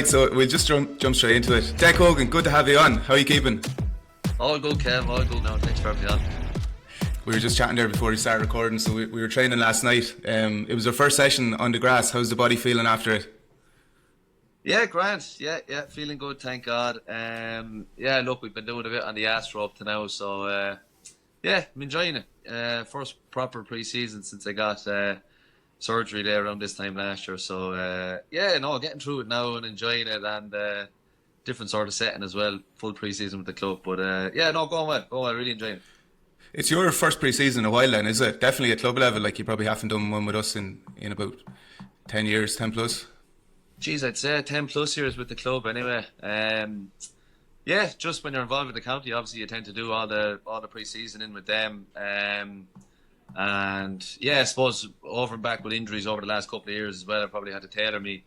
Right, so we'll just jump straight into it. Declan Hogan, good to have you on. How are you keeping? All good, Kev. All good now. Thanks for having me on. We were just chatting there before we started recording, so we were training last night. It was our first session on the grass. How's the body feeling after it? Yeah, grand. Yeah, feeling good, thank God. Yeah, look, we've been doing a bit on the Astro up to now, so yeah, I'm enjoying it. First proper pre-season since I got surgery there around this time last year, so yeah, no, getting through it now and enjoying it, and different sort of setting as well, full pre-season with the club, but yeah, no, going well, really enjoying it. It's your first pre-season in a while then, is it? Definitely at club level, like you probably haven't done one with us in about 10 years, 10 plus. Geez, I'd say 10 plus years with the club anyway. Yeah, just when you're involved with the county, obviously you tend to do all the pre-season in with them. And yeah, I suppose over and back with injuries over the last couple of years as well, I probably had to tailor me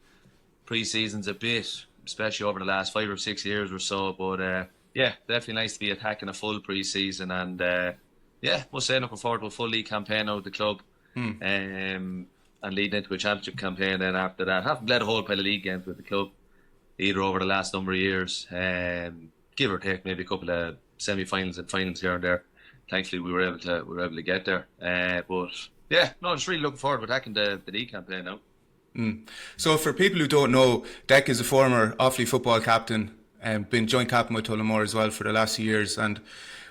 pre-seasons a bit, especially over the last 5 or 6 years or so. But yeah, definitely nice to be attacking a full pre-season, and yeah, must say looking forward to a full league campaign out with the club. And leading into a championship campaign then after that. Haven't played a whole pile of league games with the club either over the last number of years. Give or take maybe a couple of semi-finals and finals here and there. Thankfully we were able to get there. But yeah, no, just really looking forward to attacking the league campaign now. So for people who don't know, Dec is a former Offaly football captain and been joint captain with Tullamore as well for the last few years, and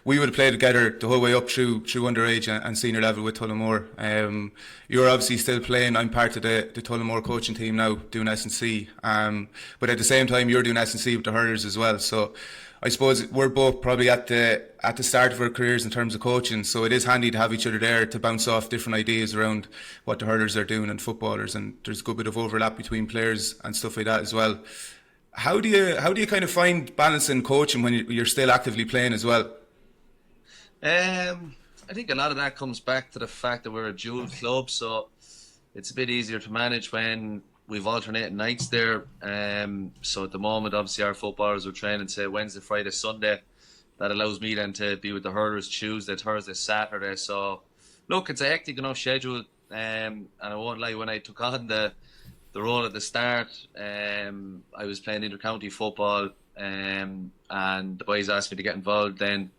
we would have played together the whole way up through underage and senior level with Tullamore. You're obviously still playing. I'm part of the Tullamore coaching team now, doing S&C. But at the same time, you're doing S&C with the hurlers as well. So I suppose we're both probably at the start of our careers in terms of coaching. So it is handy to have each other there to bounce off different ideas around what the hurlers are doing and footballers. And there's a good bit of overlap between players and stuff like that as well. How do you kind of find balancing coaching when you're still actively playing as well? I think a lot of that comes back to the fact that we're a dual club, so it's a bit easier to manage when we've alternated nights there. So at the moment, obviously our footballers are training, say, Wednesday, Friday, Sunday. That allows me then to be with the hurlers Tuesday, Thursday, Saturday. So look, it's a hectic enough schedule, and I won't lie, when I took on the role at the start, I was playing inter-county football, and the boys asked me to get involved then.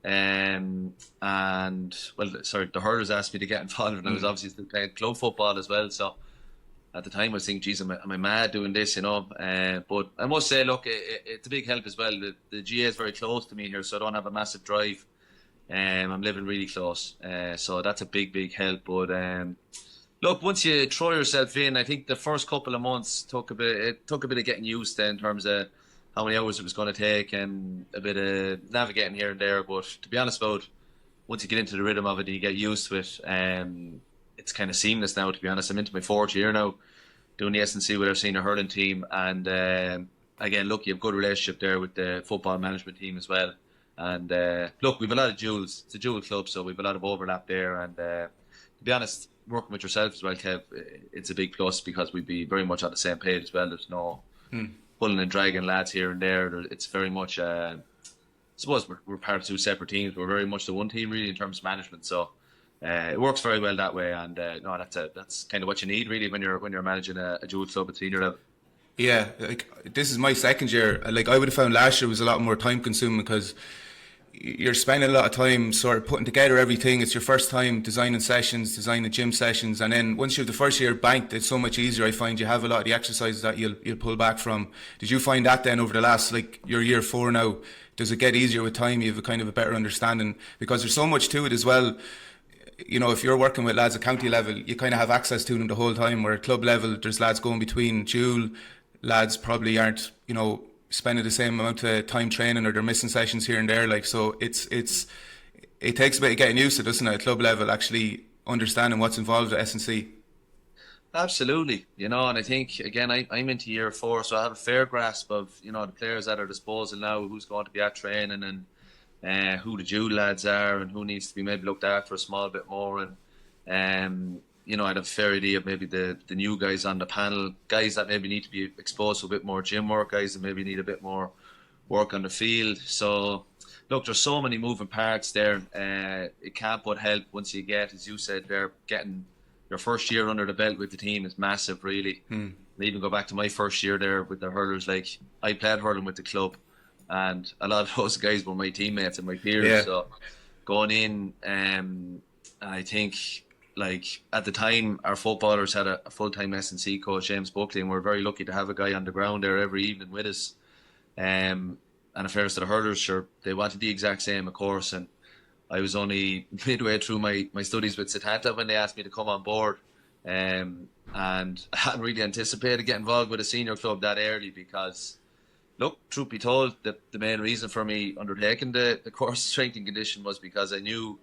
The hurlers asked me to get involved, and I was obviously still playing club football as well. So at the time, I was thinking, geez, am I mad doing this, you know? But I must say, look, it's a big help as well. The GA is very close to me here, so I don't have a massive drive. I'm living really close, so that's a big help. But look, once you throw yourself in, I think the first couple of months took a bit of getting used to in terms of how many hours it was going to take and a bit of navigating here and there. But to be honest about, once you get into the rhythm of it and you get used to it, it's kind of seamless now, to be honest. I'm into my fourth year now doing the S&C with our senior hurling team, and again, look, you have a good relationship there with the football management team as well. And look, we've a lot of duals. It's a dual club, so we've a lot of overlap there. And to be honest, working with yourself as well, Kev, it's a big plus because we'd be very much on the same page as well. There's no pulling and dragging lads here and there. It's very much, I suppose we're part of two separate teams. We're very much the one team really in terms of management. So it works very well that way. And no, that's kind of what you need really when you're managing a dual club at senior level. Yeah, like this is my second year. Like I would have found last year was a lot more time consuming because you're spending a lot of time sort of putting together everything. It's your first time designing sessions, designing gym sessions, and then once you have the first year banked, it's so much easier. I find you have a lot of the exercises that you'll pull back from. Did you find that then over the last, like, your year 4 now? Does it get easier with time? You have a kind of a better understanding because there's so much to it as well. You know, if you're working with lads at county level, you kind of have access to them the whole time. Where at club level, there's lads going between dual. Lads probably aren't, you know, spending the same amount of time training, or they're missing sessions here and there. Like, so it takes a bit of getting used to, doesn't it, at club level, actually understanding what's involved at S&C. Absolutely, you know, and I think again I'm into year 4, so I have a fair grasp of, you know, the players at our disposal now, who's going to be at training, and who the dual lads are, and who needs to be maybe looked after a small bit more, and you know, I'd have a fair idea of maybe the new guys on the panel, guys that maybe need to be exposed to a bit more gym work, guys that maybe need a bit more work on the field. So, look, there's so many moving parts there. It can't but help once you get, as you said, there, getting your first year under the belt with the team is massive, really. And even go back to my first year there with the hurlers, like I played hurling with the club, and a lot of those guys were my teammates and my peers. Yeah. So going in, I think, like at the time, our footballers had a full-time S&C coach, James Buckley, and we're very lucky to have a guy on the ground there every evening with us. And in fairness to the hurlers, sure, they wanted the exact same, of course. And I was only midway through my studies with Setanta when they asked me to come on board. And I hadn't really anticipated getting involved with a senior club that early because, look, truth be told, the main reason for me undertaking the course of strength and condition was because I knew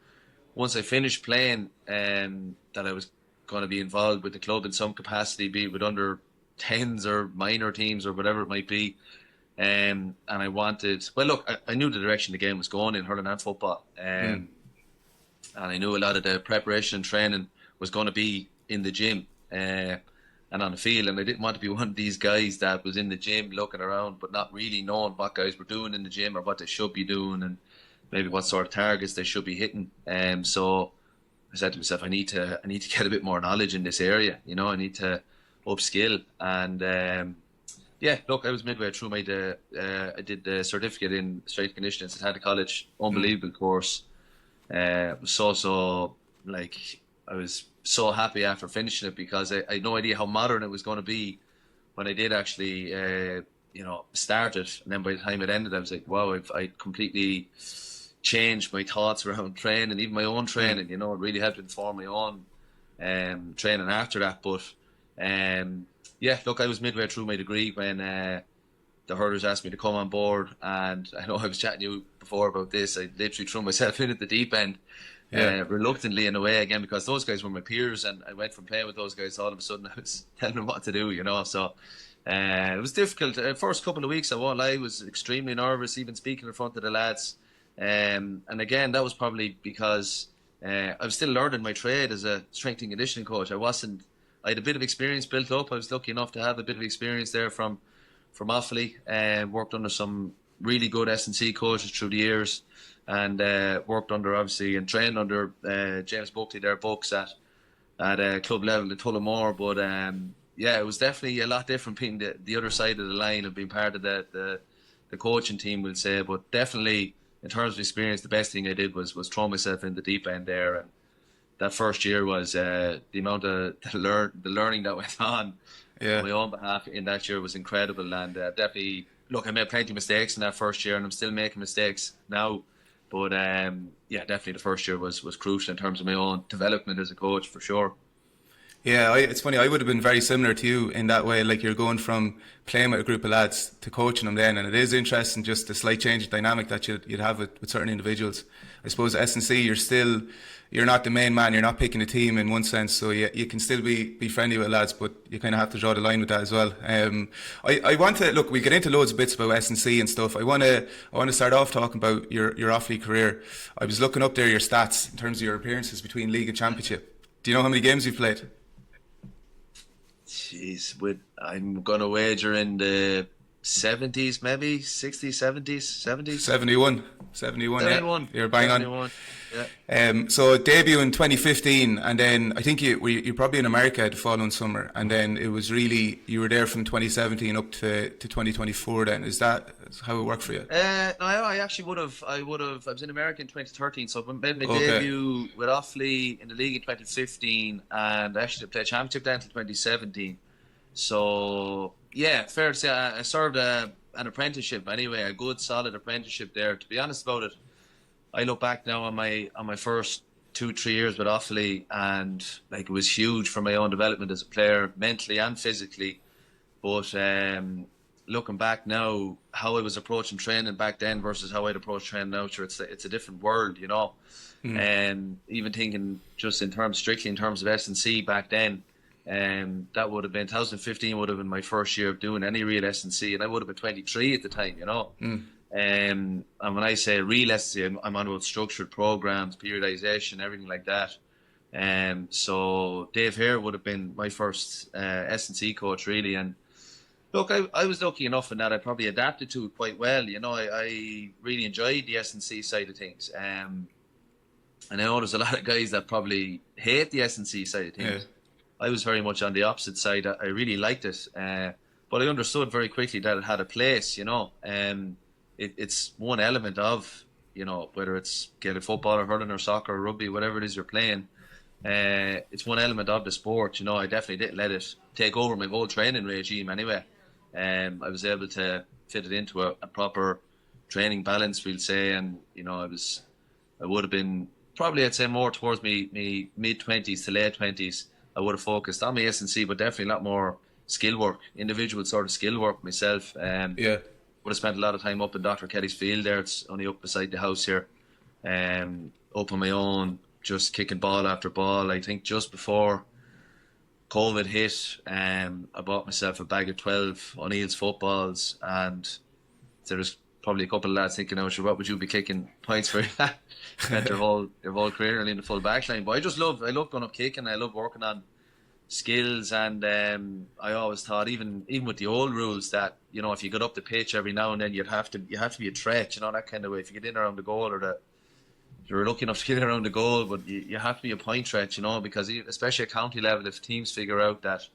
once I finished playing that I was going to be involved with the club in some capacity, be it with under 10s or minor teams or whatever it might be. And I wanted, well, look, I knew the direction the game was going in hurling and football. And I knew a lot of the preparation and training was going to be in the gym and on the field. And I didn't want to be one of these guys that was in the gym looking around, but not really knowing what guys were doing in the gym or what they should be doing and maybe what sort of targets they should be hitting. So I said to myself, I need to get a bit more knowledge in this area. You know, I need to upskill. And yeah, look, I was midway through I did the certificate in strength conditioning at Setanta College. Unbelievable course. I was so happy after finishing it because I had no idea how modern it was going to be when I did actually, start it. And then by the time it ended, I was like, wow, I completely changed my thoughts around training, even my own training. You know, it really helped inform my own training after that. But yeah, look, I was midway through my degree when the hurlers asked me to come on board, and I know I was chatting to you before about this. I literally threw myself in at the deep end, reluctantly in a way again, because those guys were my peers, and I went from playing with those guys, all of a sudden I was telling them what to do, you know. So it was difficult. The first couple of weeks, I won't lie, I was extremely nervous, even speaking in front of the lads. And again, that was probably because I was still learning my trade as a strength and conditioning coach. I had a bit of experience built up. I was lucky enough to have a bit of experience there from Offaly, and worked under some really good S&C coaches through the years, and worked under, obviously, and trained under James Buckley, their books at club level at Tullamore. But yeah, it was definitely a lot different being the other side of the line and being part of the coaching team, we'll say. But definitely, in terms of experience, the best thing I did was throw myself in the deep end there. And that first year was the amount of the learning that went on on my own behalf in that year was incredible. And definitely, look, I made plenty of mistakes in that first year, and I'm still making mistakes now. But yeah, definitely the first year was crucial in terms of my own development as a coach, for sure. Yeah, it's funny. I would have been very similar to you in that way. Like, you're going from playing with a group of lads to coaching them then, and it is interesting just the slight change of dynamic that you'd have with certain individuals. I suppose S&C, you're not the main man. You're not picking a team in one sense, so you can still be friendly with lads, but you kind of have to draw the line with that as well. I want to look. We get into loads of bits about S&C and stuff. I want to start off talking about your Offaly career. I was looking up there your stats in terms of your appearances between league and championship. Do you know how many games you've played? Jeez, I'm going to wager in the 70s, maybe 60s, 70s. 71, 71. Yeah. You're bang 71. On. Yeah. So debut in 2015, and then I think you're probably in America the following summer, and then it was really, you were there from 2017 up to 2024 then. Is that how it worked for you? No, I actually would have. I was in America in 2013, so I made my debut with Offaly in the league in 2015, and I actually played championship then until 2017. So yeah, fair to say, I served an apprenticeship anyway, a good solid apprenticeship there. To be honest about it, I look back now on my first 2-3 years with Offaly, and like, it was huge for my own development as a player, mentally and physically. But looking back now, how I was approaching training back then versus how I'd approach training now, sure, it's a different world, you know. And even thinking just strictly in terms of S&C back then, that would have been 2015 would have been my first year of doing any real S&C, and I would have been 23 at the time, you know. And when I say real S&C, I'm on about structured programs, periodization, everything like that. So Dave Hare would have been my first S&C coach, really. And look, I was lucky enough in that I probably adapted to it quite well. You know, I really enjoyed the S&C side of things. And I know there's a lot of guys that probably hate the S&C side of things. I was very much on the opposite side. I really liked it, but I understood very quickly that it had a place. It's one element of, whether it's Gaelic football or hurling or soccer or rugby, whatever it is you're playing. It's one element of the sport. I definitely didn't let it take over my whole training regime anyway. I was able to fit it into a proper training balance, we'll say, and I would have been probably, I'd say, more towards me mid-20s to late 20s. I would have focused on my S&C, but definitely a lot more skill work, individual sort of skill work myself. Would have spent a lot of time up in Dr. Kelly's field there. It's only up beside the house here. Up on my own, just kicking ball after ball. I think just before COVID hit, I bought myself a bag of 12 O'Neill's footballs, and there was probably a couple of lads thinking, sure, what would you be kicking points for? Spent their whole career nearly in the full back line. But I love going up kicking. I love working on skills, and I always thought, even with the old rules, that if you got up the pitch every now and then, you have to be a threat, that kind of way. If you get in around the goal, or you're lucky enough to get in around the goal, but you have to be a point threat, because especially at county level, if teams figure out that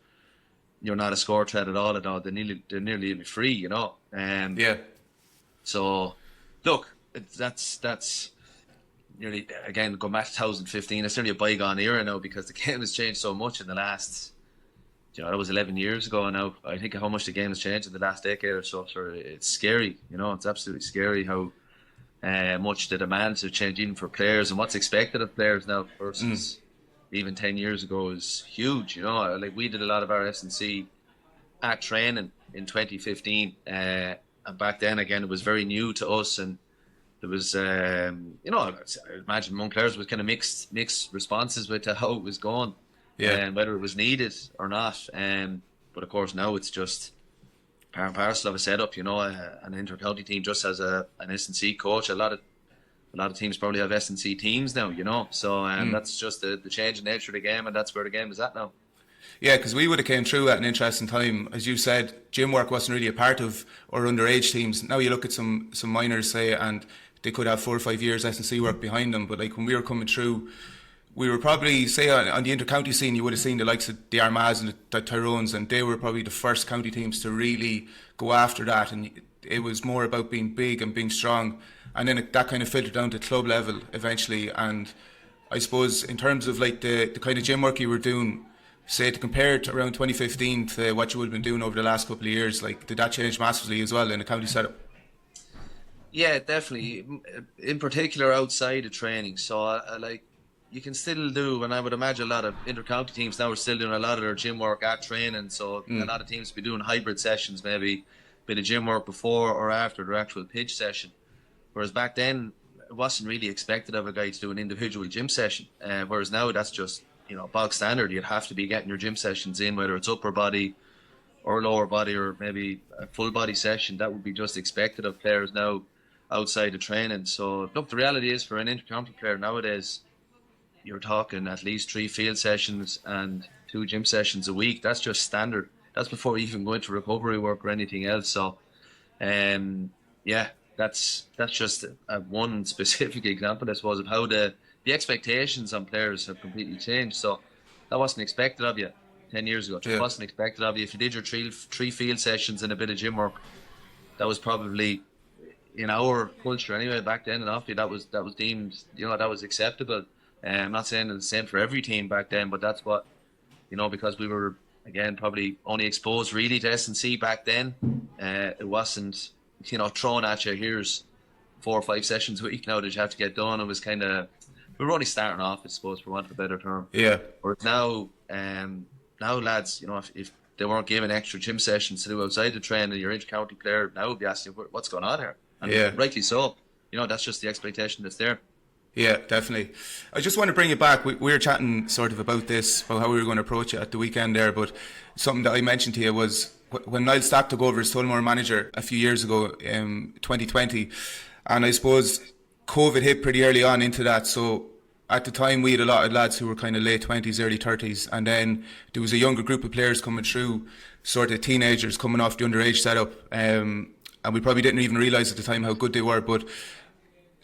you're not a score threat at all, they're nearly be free, So, look, that's nearly, again, go back to 2015. It's nearly a bygone era now, because the game has changed so much in the last, that was 11 years ago now. I think how much the game has changed in the last decade or so. So it's scary, it's absolutely scary how much the demands have changed even for players, and what's expected of players now versus even 10 years ago is huge. Like, we did a lot of our S&C at training in 2015, and back then, again, it was very new to us, and there was, I imagine among players was kind of mixed responses with how it was going, and whether it was needed or not. But of course, now it's just part and parcel of a setup. An inter-county team just has an S&C coach. A lot of teams probably have S&C teams now. So that's just the change in nature of the game, and that's where the game is at now. Yeah, because we would have came through at an interesting time. As you said, gym work wasn't really a part of our underage teams. Now you look at some minors, say, and they could have 4 or 5 years S&C work behind them. But like when we were coming through, we were probably, say, on the inter-county scene, you would have seen the likes of the Armaghs and the Tyrones, and they were probably the first county teams to really go after that. And it was more about being big and being strong. And then that kind of filtered down to club level eventually. And I suppose in terms of like the kind of gym work you were doing, say, to compare it around 2015 to what you would have been doing over the last couple of years, like, did that change massively as well in the county setup? Yeah, definitely. In particular, outside of training. So, you can still do, and I would imagine a lot of inter-county teams now are still doing a lot of their gym work at training. So, a lot of teams be doing hybrid sessions, maybe a bit of gym work before or after their actual pitch session. Whereas back then, it wasn't really expected of a guy to do an individual gym session. Whereas now, that's just, bog standard. You'd have to be getting your gym sessions in, whether it's upper body or lower body, or maybe a full body session. That would be just expected of players now outside of training. So, look, the reality is, for an inter-county player nowadays, you're talking at least 3 field sessions and 2 gym sessions a week. That's just standard. That's before you even go into recovery work or anything else. So, that's just one specific example, I suppose, of how the expectations on players have completely changed. So that wasn't expected of you 10 years ago. It wasn't expected of you. If you did your three field sessions and a bit of gym work, that was probably, in our culture anyway, back then in Offaly, that was deemed, that was acceptable. I'm not saying it's the same for every team back then, but that's what, because we were, again, probably only exposed really to S&C back then. It wasn't, thrown at you, here's 4 or 5 sessions a week now that you have to get done. It was kind of, we were only starting off, I suppose, for want of a better term. Yeah. Whereas now, lads, if they weren't given extra gym sessions to do outside the training, your inter-county player now would be asking, what's going on here? And rightly so. That's just the expectation that's there. Yeah, definitely. I just want to bring it back. We were chatting sort of about this, about how we were going to approach it at the weekend there, but something that I mentioned to you was when Niall Stack took over as Tullamore manager a few years ago, 2020, and I suppose COVID hit pretty early on into that. So at the time, we had a lot of lads who were kind of late 20s, early 30s, and then there was a younger group of players coming through, sort of teenagers coming off the underage setup, and we probably didn't even realise at the time how good they were, but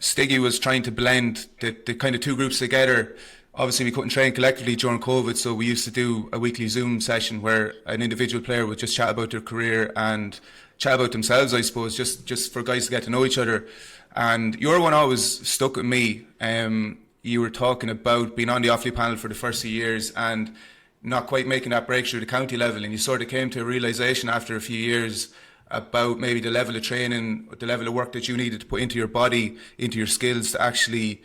Stiggy was trying to blend the kind of two groups together obviously we couldn't train collectively during COVID, so we used to do a weekly Zoom session where an individual player would just chat about their career and chat about themselves, I suppose, just for guys to get to know each other. And your one always stuck with me. You were talking about being on the Offaly panel for the first few years and not quite making that breakthrough to county level, and you sort of came to a realisation after a few years about maybe the level of training, the level of work that you needed to put into your body, into your skills to actually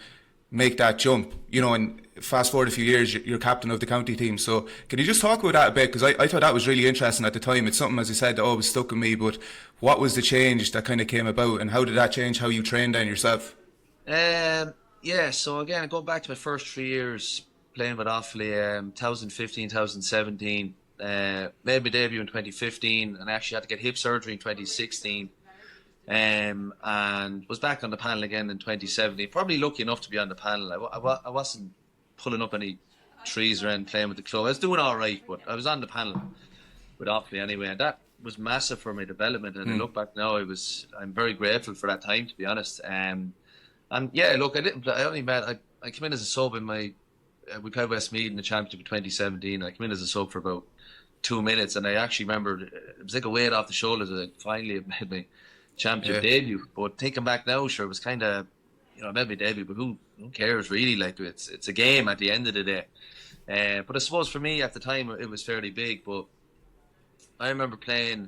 make that jump, and fast forward a few years, you're captain of the county team. So can you just talk about that a bit? Because I thought that was really interesting at the time. It's something, as I said, that always stuck with me, but what was the change that kind of came about, and how did that change how you trained then yourself? Yeah, so again, going back to my first 3 years playing with Offaly, 2015, 2017, made my debut in 2015 and actually had to get hip surgery in 2016. And was back on the panel again in 2017. Probably lucky enough to be on the panel. I wasn't pulling up any trees or anything, playing with the club. I was doing all right, but I was on the panel with Offaly anyway, and that was massive for my development. And I look back now, I'm very grateful for that time, to be honest. And yeah, look, I came in as a sub in we played Westmeath in the championship in 2017. I came in as a sub for about 2 minutes, and I actually remember it was like a weight off the shoulders that I finally made my championship debut. But thinking back now, sure, it was kind of, I made my debut, but who cares really? Like, it's a game at the end of the day. But I suppose for me at the time it was fairly big. But I remember playing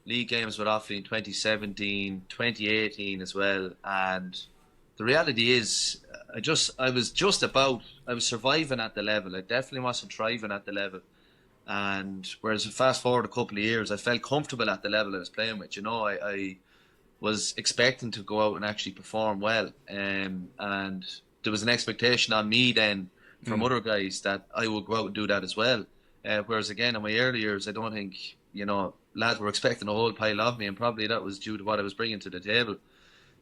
league games with Offaly in 2017, 2018 as well, and the reality is, I was surviving at the level. I definitely wasn't thriving at the level. And whereas fast forward a couple of years, I felt comfortable at the level I was playing with. I was expecting to go out and actually perform well. And there was an expectation on me then from other guys that I would go out and do that as well. Whereas again, in my early years, I don't think, lads were expecting a whole pile of me, and probably that was due to what I was bringing to the table.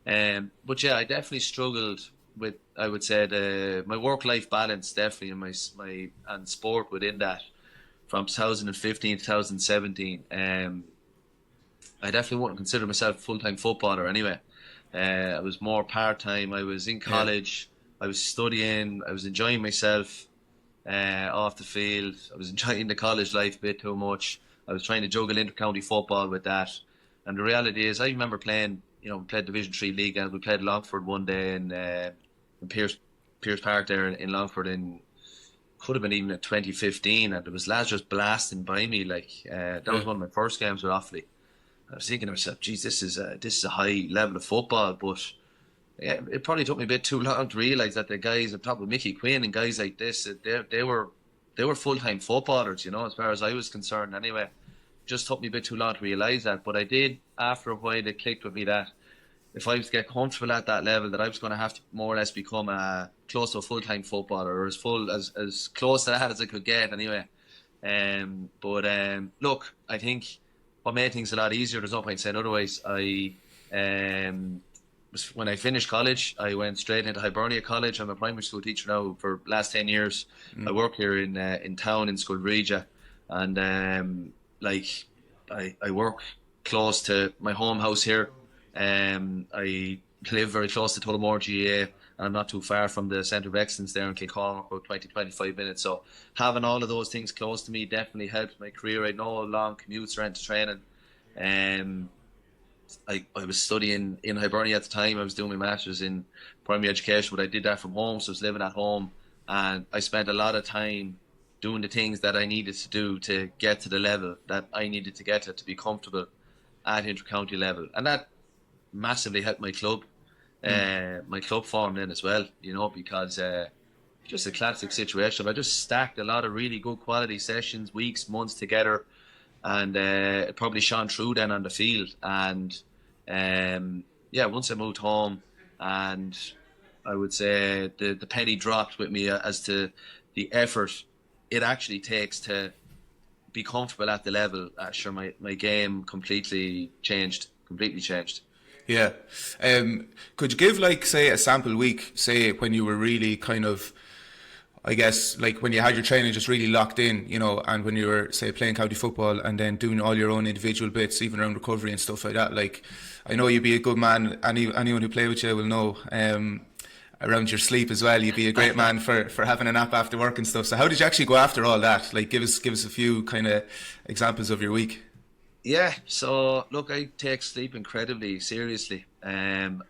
But yeah, I definitely struggled with, I would say, my work-life balance, definitely, and sport within that from 2015 to 2017. I definitely wouldn't consider myself a full-time footballer anyway. I was more part-time. I was in college. I was studying. I was enjoying myself off the field. I was enjoying the college life a bit too much. I was trying to juggle inter-county football with that. And the reality is, I remember playing, we played Division 3 League, and we played Longford one day in Pierce Park there in Longford could have been even in 2015, and there was lads just blasting by me. That was one of my first games with Offaly. I was thinking to myself, geez, this is a high level of football, but yeah, it probably took me a bit too long to realise that the guys on top of Mickey Quinn and guys like this, they were full-time footballers, as far as I was concerned anyway. Just took me a bit too long to realise that, but I did, after a while, it clicked with me that if I was to get comfortable at that level, that I was going to have to more or less become close to a full-time footballer, or as close to that as I could get anyway. Look, I think what made things a lot easier, there's no point saying otherwise, when I finished college, I went straight into Hibernia College. I'm a primary school teacher now for the last 10 years. I work here in town in Sculregia, and I work close to my home house here. I live very close to Tullamore GA, and I'm not too far from the Centre of Excellence there in Kilcormac, about 20-25 minutes. So having all of those things close to me definitely helped my career. I had no long commutes around to training. I was studying in Hibernia at the time. I was doing my Masters in primary education, but I did that from home, so I was living at home, and I spent a lot of time doing the things that I needed to do to get to the level that I needed to get to be comfortable at inter-county level. And that massively helped my club form then as well, because just a classic situation. I just stacked a lot of really good quality sessions, weeks, months together, and it probably shone through then on the field. And once I moved home, and I would say the penny dropped with me as to the effort it actually takes to be comfortable at the level. Sure, my game completely changed. Yeah. Could you give, say, a sample week, say, when you were really kind of, I guess, when you had your training just really locked in, and when you were, say, playing county football and then doing all your own individual bits, even around recovery and stuff like that. I know you'd be a good man. Anyone who played with you will know. around your sleep as well. You'd be a great man for having a nap after work and stuff. So how did you actually go after all that? Like, give us a few kind of examples of your week. Yeah, so look, I take sleep incredibly seriously, and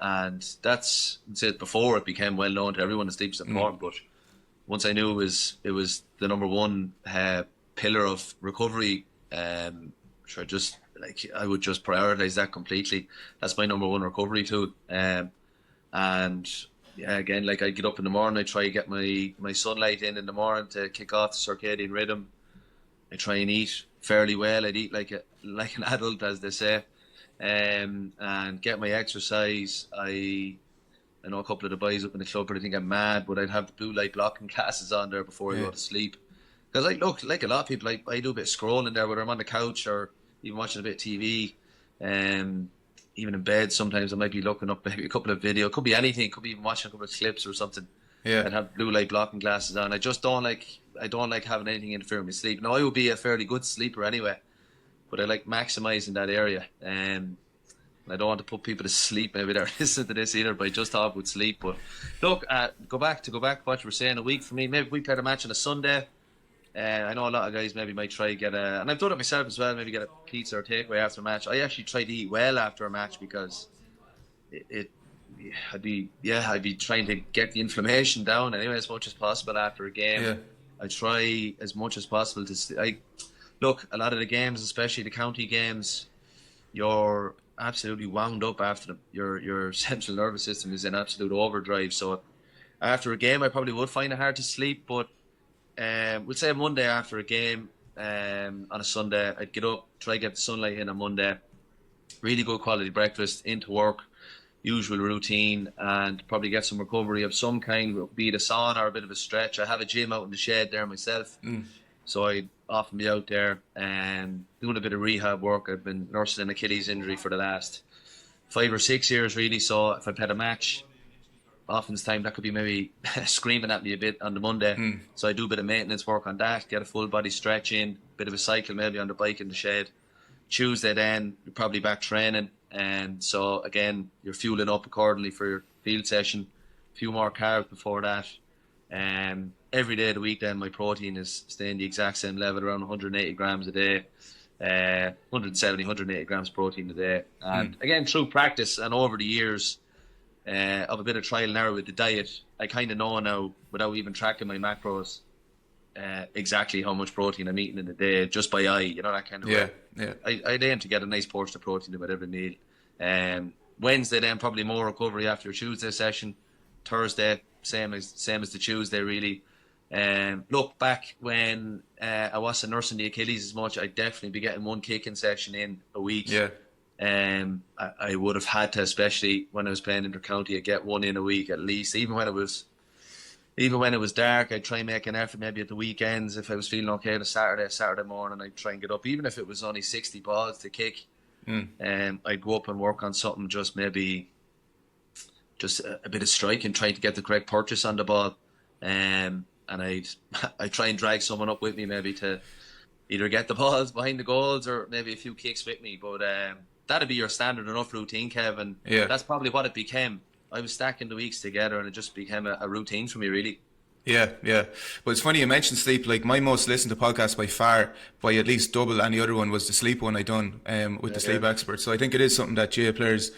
that's said before it became well known to everyone that sleep is important. But once I knew it was the number one pillar of recovery, sure, just like I would just prioritize that completely. That's my number one recovery tool, and yeah, again, like I get up in the morning, I try to get my sunlight in the morning to kick off the circadian rhythm. I try and eat fairly well. I'd eat like an adult, as they say, and get my exercise. I know a couple of the boys up in the club would think I'm mad, but I'd have the blue light blocking glasses on there before I go to sleep. Because look, like a lot of people, I do a bit of scrolling there, whether I'm on the couch or even watching a bit of TV. Even in bed, sometimes I might be looking up maybe a couple of videos. It could be anything. It could be even watching a couple of clips or something. Yeah. I'd have blue light blocking glasses on. I don't like having anything interfere with my sleep. Now, I would be a fairly good sleeper anyway, but I like maximising that area. I don't want to put people to sleep. Maybe they're listening to this either, but I just thought with sleep. But look, go back to what you were saying. A week for me, maybe we played a match on a Sunday. I know a lot of guys maybe might try to get and I've done it myself as well, maybe get a pizza or takeaway after a match. I actually try to eat well after a match because I'd be trying to get the inflammation down anyway as much as possible after a game. Yeah. I try as much as possible to look, a lot of the games, especially the county games, you're absolutely wound up after them. Your central nervous system is in absolute overdrive. So after a game, I probably would find it hard to sleep, but we'll say Monday after a game, on a Sunday, I'd get up, try to get the sunlight in on Monday, really good quality breakfast, into work, usual routine, and probably get some recovery of some kind, be it a sauna or a bit of a stretch. I have a gym out in the shed there myself, so I'd often be out there and doing a bit of rehab work. I've been nursing an Achilles injury for the last 5 or 6 years really, so if I've had a match, oftentimes that could be maybe screaming at me a bit on the Monday. So I do a bit of maintenance work on that, get a full body stretch in, bit of a cycle maybe on the bike in the shed. Tuesday then, you're probably back training, and so again, you're fueling up accordingly for your field session. A few more carbs before that. Every day of the week then, my protein is staying the exact same level, around 180 grams a day. 170, 180 grams protein a day. And again, through practice and over the years, of a bit of trial and error with the diet, I kind of know now, without even tracking my macros, exactly how much protein I'm eating in a day, just by eye, you know, that kind of way. I'd aim to get a nice portion of protein with every meal. Wednesday then, probably more recovery after your Tuesday session. Thursday, same as the Tuesday really. Look, back when I wasn't nursing the Achilles as much, I'd definitely be getting one kicking session in a week. I would have had to, especially when I was playing inter-county, I'd get one in a week at least. Even when it was dark, I'd try and make an effort maybe at the weekends. If I was feeling okay on a Saturday morning, I'd try and get up, even if it was only 60 balls to kick. I'd go up and work on something, just maybe just a bit of striking, trying to get the correct purchase on the ball. And I'd try and drag someone up with me, maybe to either get the balls behind the goals or maybe a few kicks with me. But that'd be your standard enough routine, Kevin. That's probably what it became. I was stacking the weeks together and it just became a routine for me, really. Yeah. But it's funny you mentioned sleep. Like, my most listened to podcast by far, by at least double any other one, was the sleep one I done with the sleep expert. So I think it is something that GA players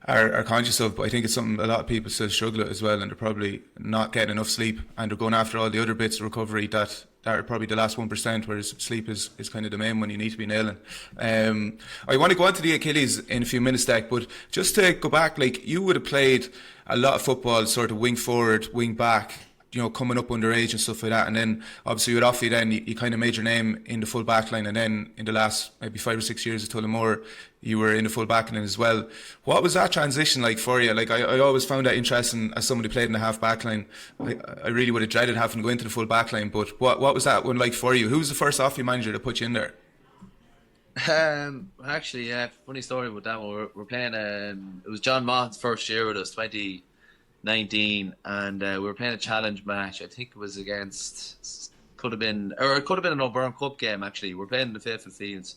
are conscious of, but I think it's something a lot of people still struggle with as well, and they're probably not getting enough sleep, and they're going after all the other bits of recovery that are probably the last 1%, whereas sleep is kind of the main one you need to be nailing. I want to go on to the Achilles in a few minutes, Deck, but just to go back, like, you would have played a lot of football, sort of wing forward, wing back, you know, coming up underage and stuff like that, and then obviously with Offaly then you kind of made your name in the full back line, and then in the last maybe 5 or 6 years at Tullamore you were in the full back line as well. What was that transition like for you? Like, I always found that interesting as somebody who played in the half back line. I really would have dreaded having to go into the full back line, but what was that one like for you? Who was the first Offaly manager to put you in there? Actually, funny story about that one. We're playing, it was John Mahon's first year with us, 2019, and we were playing a challenge match. I think it was against, it could have been an O'Byrne Cup game actually. We're playing in the Faithful Fields,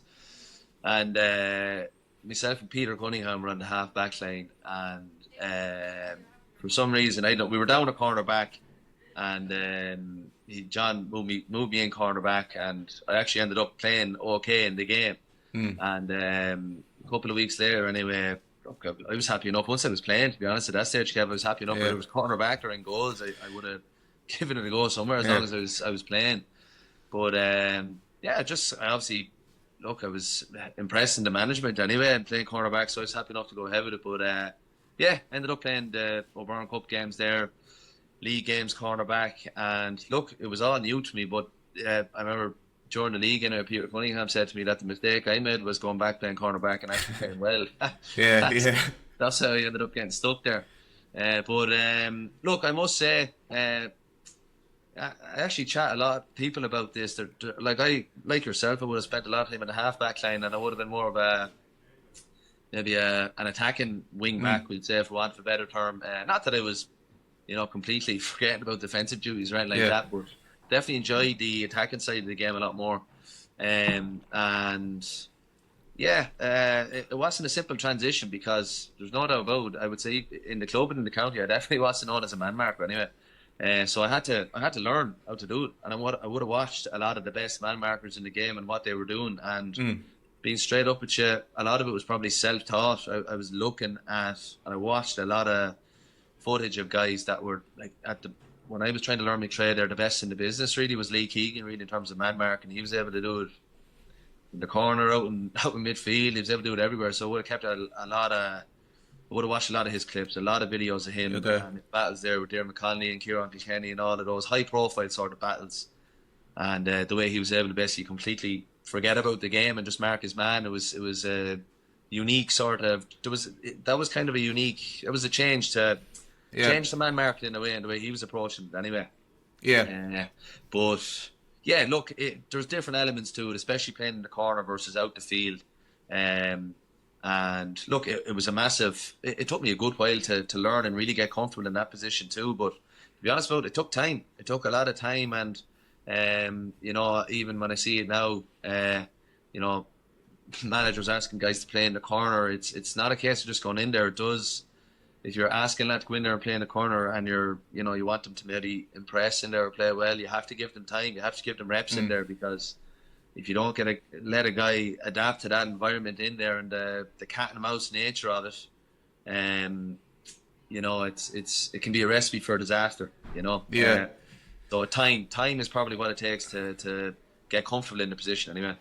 and myself and Peter Cunningham were on the half back line, and for some reason, we were down a corner back, and John moved me in corner back, and I actually ended up playing okay in the game. And a couple of weeks later, anyway, look, I was happy enough. Once I was playing, to be honest, at that stage, Kev, I was happy enough. Whether it was corner back or in goals, I would have given it a go somewhere as long as I was playing. But I obviously. Look, I was impressed in the management anyway and playing cornerback, so I was happy enough to go ahead with it. But ended up playing the O'Byrne Cup games there, league games, cornerback, and look, it was all new to me. But I remember during the league, Peter Cunningham said to me that the mistake I made was going back playing cornerback and actually playing well. That's how I ended up getting stuck there. But look, I must say, I actually chat a lot of people about this. They're, like yourself, I would have spent a lot of time in the half-back line, and I would have been more of an attacking wing-back, we'd say, for want of a better term. Not that I was, completely forgetting about defensive duties or anything like that, but definitely enjoyed the attacking side of the game a lot more. It wasn't a simple transition because there's no doubt about, I would say, in the club and in the county, I definitely wasn't known as a man marker anyway. So I had to learn how to do it, and I would have watched a lot of the best man markers in the game and what they were doing. And being straight up with you, a lot of it was probably self-taught. I was looking at, and I watched a lot of footage of guys that were like when I was trying to learn my trade, they're the best in the business. Really, was Lee Keegan really in terms of man marking. He was able to do it in the corner, out in midfield. He was able to do it everywhere. So I would have kept I would have watched a lot of his clips, a lot of videos of him and his battles there with Darren McConnelly and Kieran Kilkenny and all of those high-profile sort of battles. And the way he was able to basically completely forget about the game and just mark his man, it was a unique sort of. It was a change to change the man marking in a way, and the way he was approaching it anyway. But look, there's different elements to it, especially playing in the corner versus out the field. And look, it was a massive. It took me a good while to learn and really get comfortable in that position too. But to be honest about it, it took time. It took a lot of time, and even when I see it now, managers asking guys to play in the corner. It's not a case of just going in there. It does. If you're asking lads to go in there and play in the corner, and you want them to maybe impress in there or play well, you have to give them time. You have to give them reps in there, because if you don't let a guy adapt to that environment in there and the cat and mouse nature of it, it can be a recipe for disaster. So time is probably what it takes to get comfortable in the position anyway.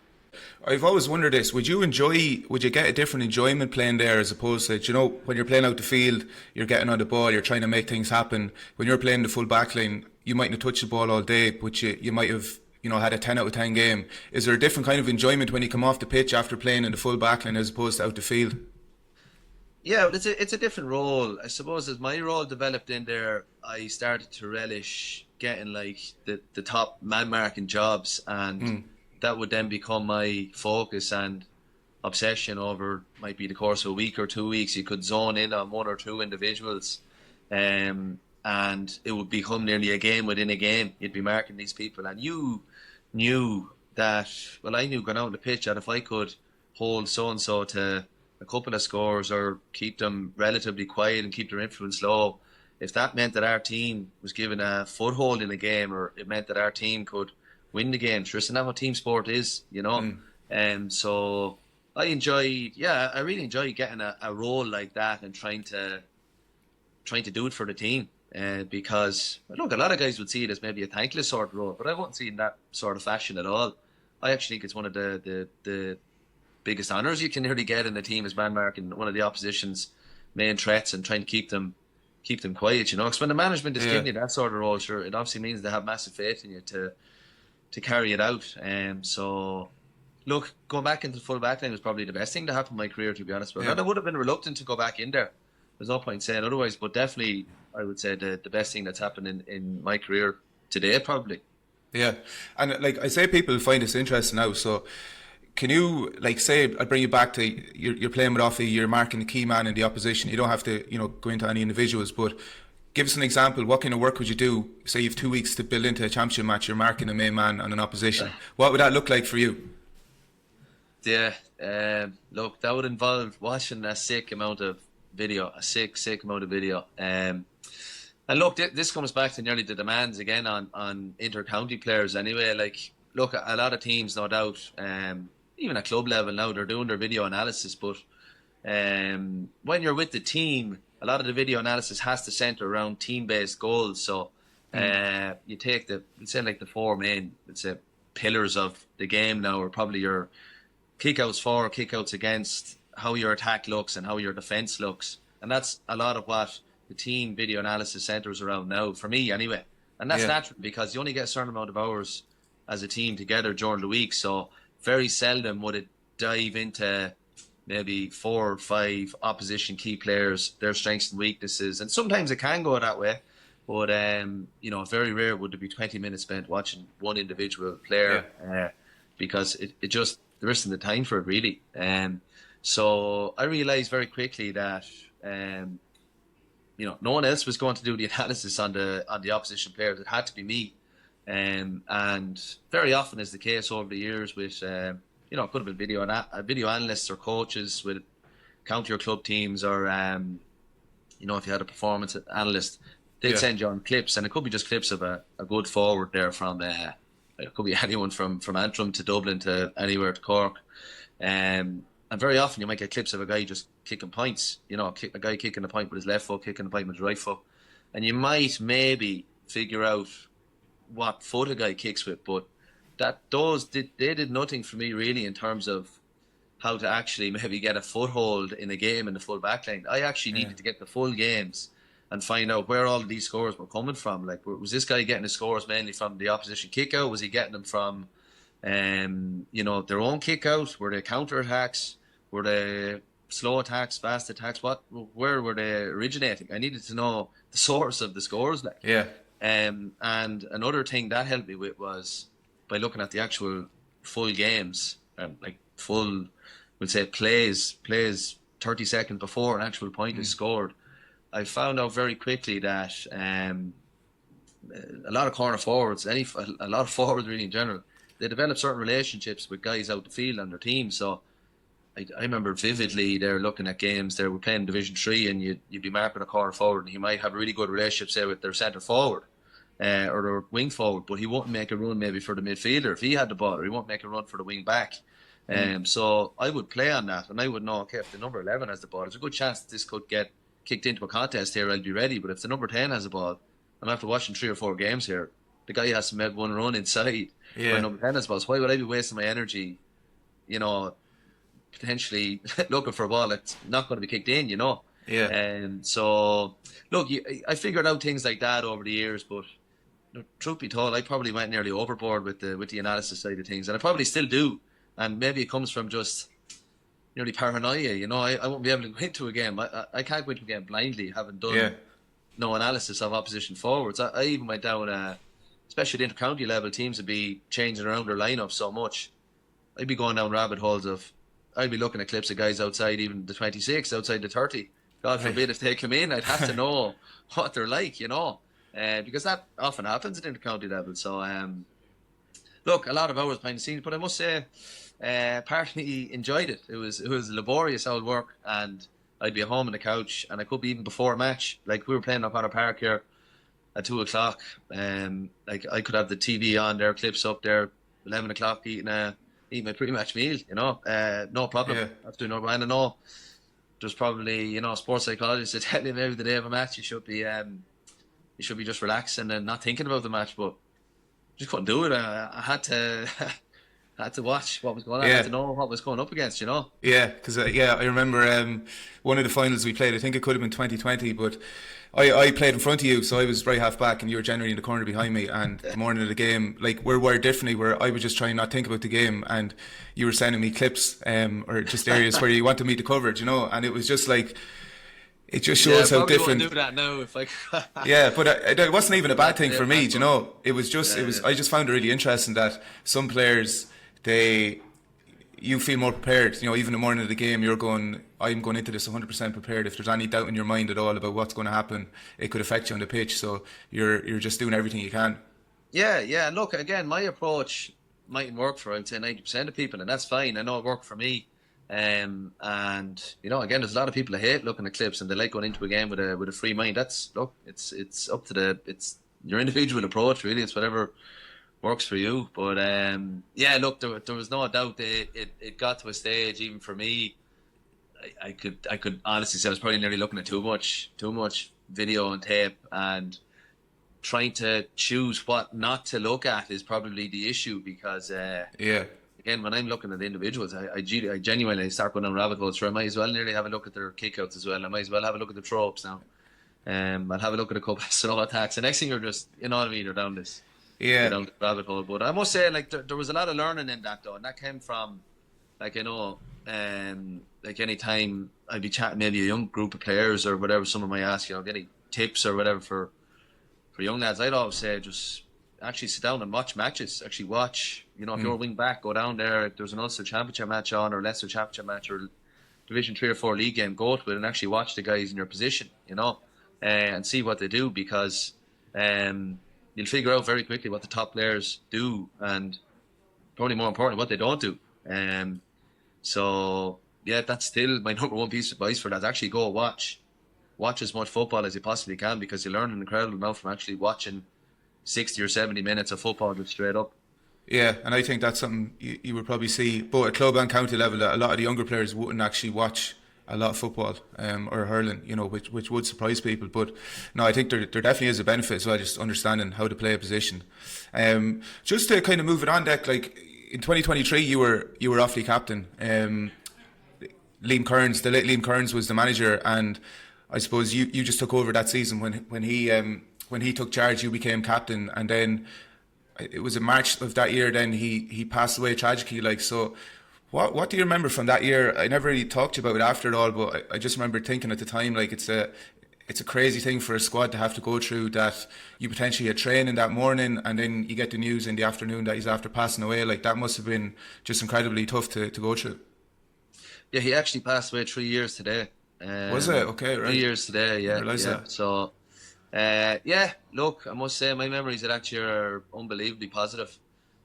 I've always wondered this: would you get a different enjoyment playing there as opposed to when you're playing out the field, you're getting on the ball, you're trying to make things happen. When you're playing the full back line, you might not touch the ball all day, but you might have had a 10 out of 10 game. Is there a different kind of enjoyment when you come off the pitch after playing in the full back line as opposed to out the field? Yeah, it's a different role. I suppose as my role developed in there, I started to relish getting like the top man marking jobs, and that would then become my focus and obsession over might be the course of a week or 2 weeks. You could zone in on one or two individuals, and it would become nearly a game within a game. You'd be marking these people, and you knew that. Well, I knew going out on the pitch that if I could hold so and so to a couple of scores or keep them relatively quiet and keep their influence low, if that meant that our team was given a foothold in the game, or it meant that our team could win the game, sure, isn't that what team sport is, so I really enjoy getting a role like that and trying to do it for the team, because look, a lot of guys would see it as maybe a thankless sort of role, but I won't see it in that sort of fashion at all. I actually think it's one of the biggest honours you can nearly get in the team is man marking one of the opposition's main threats and trying to keep them quiet, because when the management is giving you that sort of role, sure, it obviously means they have massive faith in you to carry it out. So look, going back into the full back line was probably the best thing to happen in my career, to be honest with you. And I would have been reluctant to go back in there. There's no point saying otherwise, but definitely I would say the best thing that's happened in my career today, probably. Yeah, and like I say, people find this interesting now, so can you, say, I'll bring you back to, you're playing with Offaly, you're marking the key man in the opposition, you don't have to, go into any individuals, but give us an example. What kind of work would you do? Say you have 2 weeks to build into a championship match, you're marking a main man on an opposition. What would that look like for you? Yeah, look, that would involve watching a sick amount of video, a sick amount of video. And look, this comes back to nearly the demands again on inter-county players anyway. Like, look, a lot of teams, no doubt, even at club level now, they're doing their video analysis, but when you're with the team, a lot of the video analysis has to centre around team-based goals. So you take let's say like the four main, let's say, pillars of the game now are probably your kickouts for, kickouts against, how your attack looks and how your defence looks. And that's a lot of what the team video analysis centres around now, for me anyway. And that's natural because you only get a certain amount of hours as a team together during the week. So very seldom would it dive into maybe 4 or 5 opposition key players, their strengths and weaknesses. And sometimes it can go that way. But, very rare would there be 20 minutes spent watching one individual player because it just, there isn't the time for it really. So I realised very quickly that, no one else was going to do the analysis on the opposition players. It had to be me. And very often is the case over the years with, it could have been video analysts or coaches with county or club teams, or, if you had a performance analyst, they'd send you on clips, and it could be just clips of a good forward there from, it could be anyone from Antrim to Dublin to anywhere to Cork. And very often you might get clips of a guy just kicking points, a guy kicking a point with his left foot, kicking a point with his right foot. And you might maybe figure out what foot a guy kicks with, but they did nothing for me really in terms of how to actually maybe get a foothold in a game in the full back line. I actually needed to get the full games and find out where all of these scores were coming from. Like, was this guy getting his scores mainly from the opposition kick out? Was he getting them from, their own kick out? Were they counter attacks? Were they slow attacks, fast attacks? Where were they originating? I needed to know the source of the scores. And another thing that helped me with was by looking at the actual full games, full, we'll say plays 30 seconds before an actual point is scored. I found out very quickly that a lot of corner forwards, a lot of forwards really in general, they develop certain relationships with guys out the field on their team. So I remember vividly they're looking at games, they were playing Division 3 and you'd be marking a corner forward and he might have a really good relationship, say, with their centre forward or their wing forward, but he won't make a run maybe for the midfielder if he had the ball, or he won't make a run for the wing back. So I would play on that and I would know, okay, if the number 11 has the ball, there's a good chance that this could get kicked into a contest here, I'll be ready. But if the number 10 has the ball, I'm after watching 3 or 4 games here, the guy has to make one run inside when number 10 has the ball. So why would I be wasting my energy, potentially looking for a ball that's not going to be kicked in, And so, look, I figured out things like that over the years, but truth be told, I probably went nearly overboard with the analysis side of things, and I probably still do. And maybe it comes from just nearly paranoia, I won't be able to go into a game. I can't go into a game blindly, having done no analysis of opposition forwards. I even went down, especially at inter-county level, teams would be changing around their lineup so much. I'd be going down rabbit holes of, I'd be looking at clips of guys outside even the 26, outside the 30. God forbid if they come in, I'd have to know what they're like, because that often happens at inter-county level. So, look, a lot of hours behind the scenes, but I must say, partly enjoyed it. It was laborious old work, and I'd be at home on the couch, and I could be even before a match. Like, we were playing up on a park here at 2:00. I could have the TV on there, clips up there, 11 o'clock, eating my pre-match meal. No problem. That's doing no. And I know there's probably sports psychologists that tell you maybe the day of a match you should be just relaxing and not thinking about the match, but just couldn't do it. I had to. I had to watch what was going on. I had to know what was going up against, Yeah, because I remember one of the finals we played, I think it could have been 2020, but I played in front of you, so I was right half back and you were generally in the corner behind me, and the morning of the game, like, we're wired differently, where I was just trying not to think about the game and you were sending me clips or just areas where you wanted me to cover it, and it was just like, it just shows how different. Do that now if I. Yeah, but it wasn't even a bad thing for me, It was just, I just found it really interesting that some players, you feel more prepared, even the morning of the game, I'm going into this 100% prepared. If there's any doubt in your mind at all about what's going to happen, it could affect you on the pitch, so you're just doing everything you can. Yeah, look, again, my approach mightn't work for, I'd say, 90% of people, and that's fine. I know it worked for me, And again, there's a lot of people that hate looking at clips and they like going into a game with a free mind. It's up to it's your individual approach, really. It's whatever works for you. But look, there was no doubt that it got to a stage, even for me. I could honestly say I was probably nearly looking at too much video and tape, and trying to choose what not to look at is probably the issue, because again, when I'm looking at individuals, I genuinely start going down rabbit holes. So I might as well nearly have a look at their kickouts as well. I might as well have a look at the throw-ups now. I'll have a look at a couple of slow attacks. The next thing you're just, you know what I mean, you're down this down the rabbit hole. But I must say, like, there was a lot of learning in that, though, and that came from, like, like any time I'd be chatting maybe a young group of players or whatever, someone might ask, any tips or whatever for young lads, I'd always say just actually sit down and watch matches. Actually watch, if you're a wing back, go down there. If there's an Ulster Championship match on, or Leicester Championship match, or Division 3 or 4 league game, go to it and actually watch the guys in your position, and see what they do, because you'll figure out very quickly what the top players do, and probably more importantly, what they don't do. So yeah, that's still my number one piece of advice for that. Actually go watch as much football as you possibly can, because you learn an incredible amount from actually watching 60 or 70 minutes of football just straight up. Yeah, and I think that's something you would probably see both at club and county level, that a lot of the younger players wouldn't actually watch a lot of football or hurling, which would surprise people. But no, I think there definitely is a benefit as well, just understanding how to play a position. Just to kind of move it on, Dec, like in 2023 you were Offaly captain. Liam Kearns, the late Liam Kearns, was the manager, and I suppose you just took over that season when he took charge. You became captain, and then it was in March of that year. Then he passed away tragically. Like, so, what do you remember from that year? I never really talked to you about it after it all, but I just remember thinking at the time, like, it's a crazy thing for a squad to have to go through, that you potentially had training that morning and then you get the news in the afternoon that he's after passing away. Like, that must have been just incredibly tough to go through. Yeah, he actually passed away 3 years today. Was it? Okay, right. 3 years today, yeah. That. So, look, I must say my memories of that year are unbelievably positive.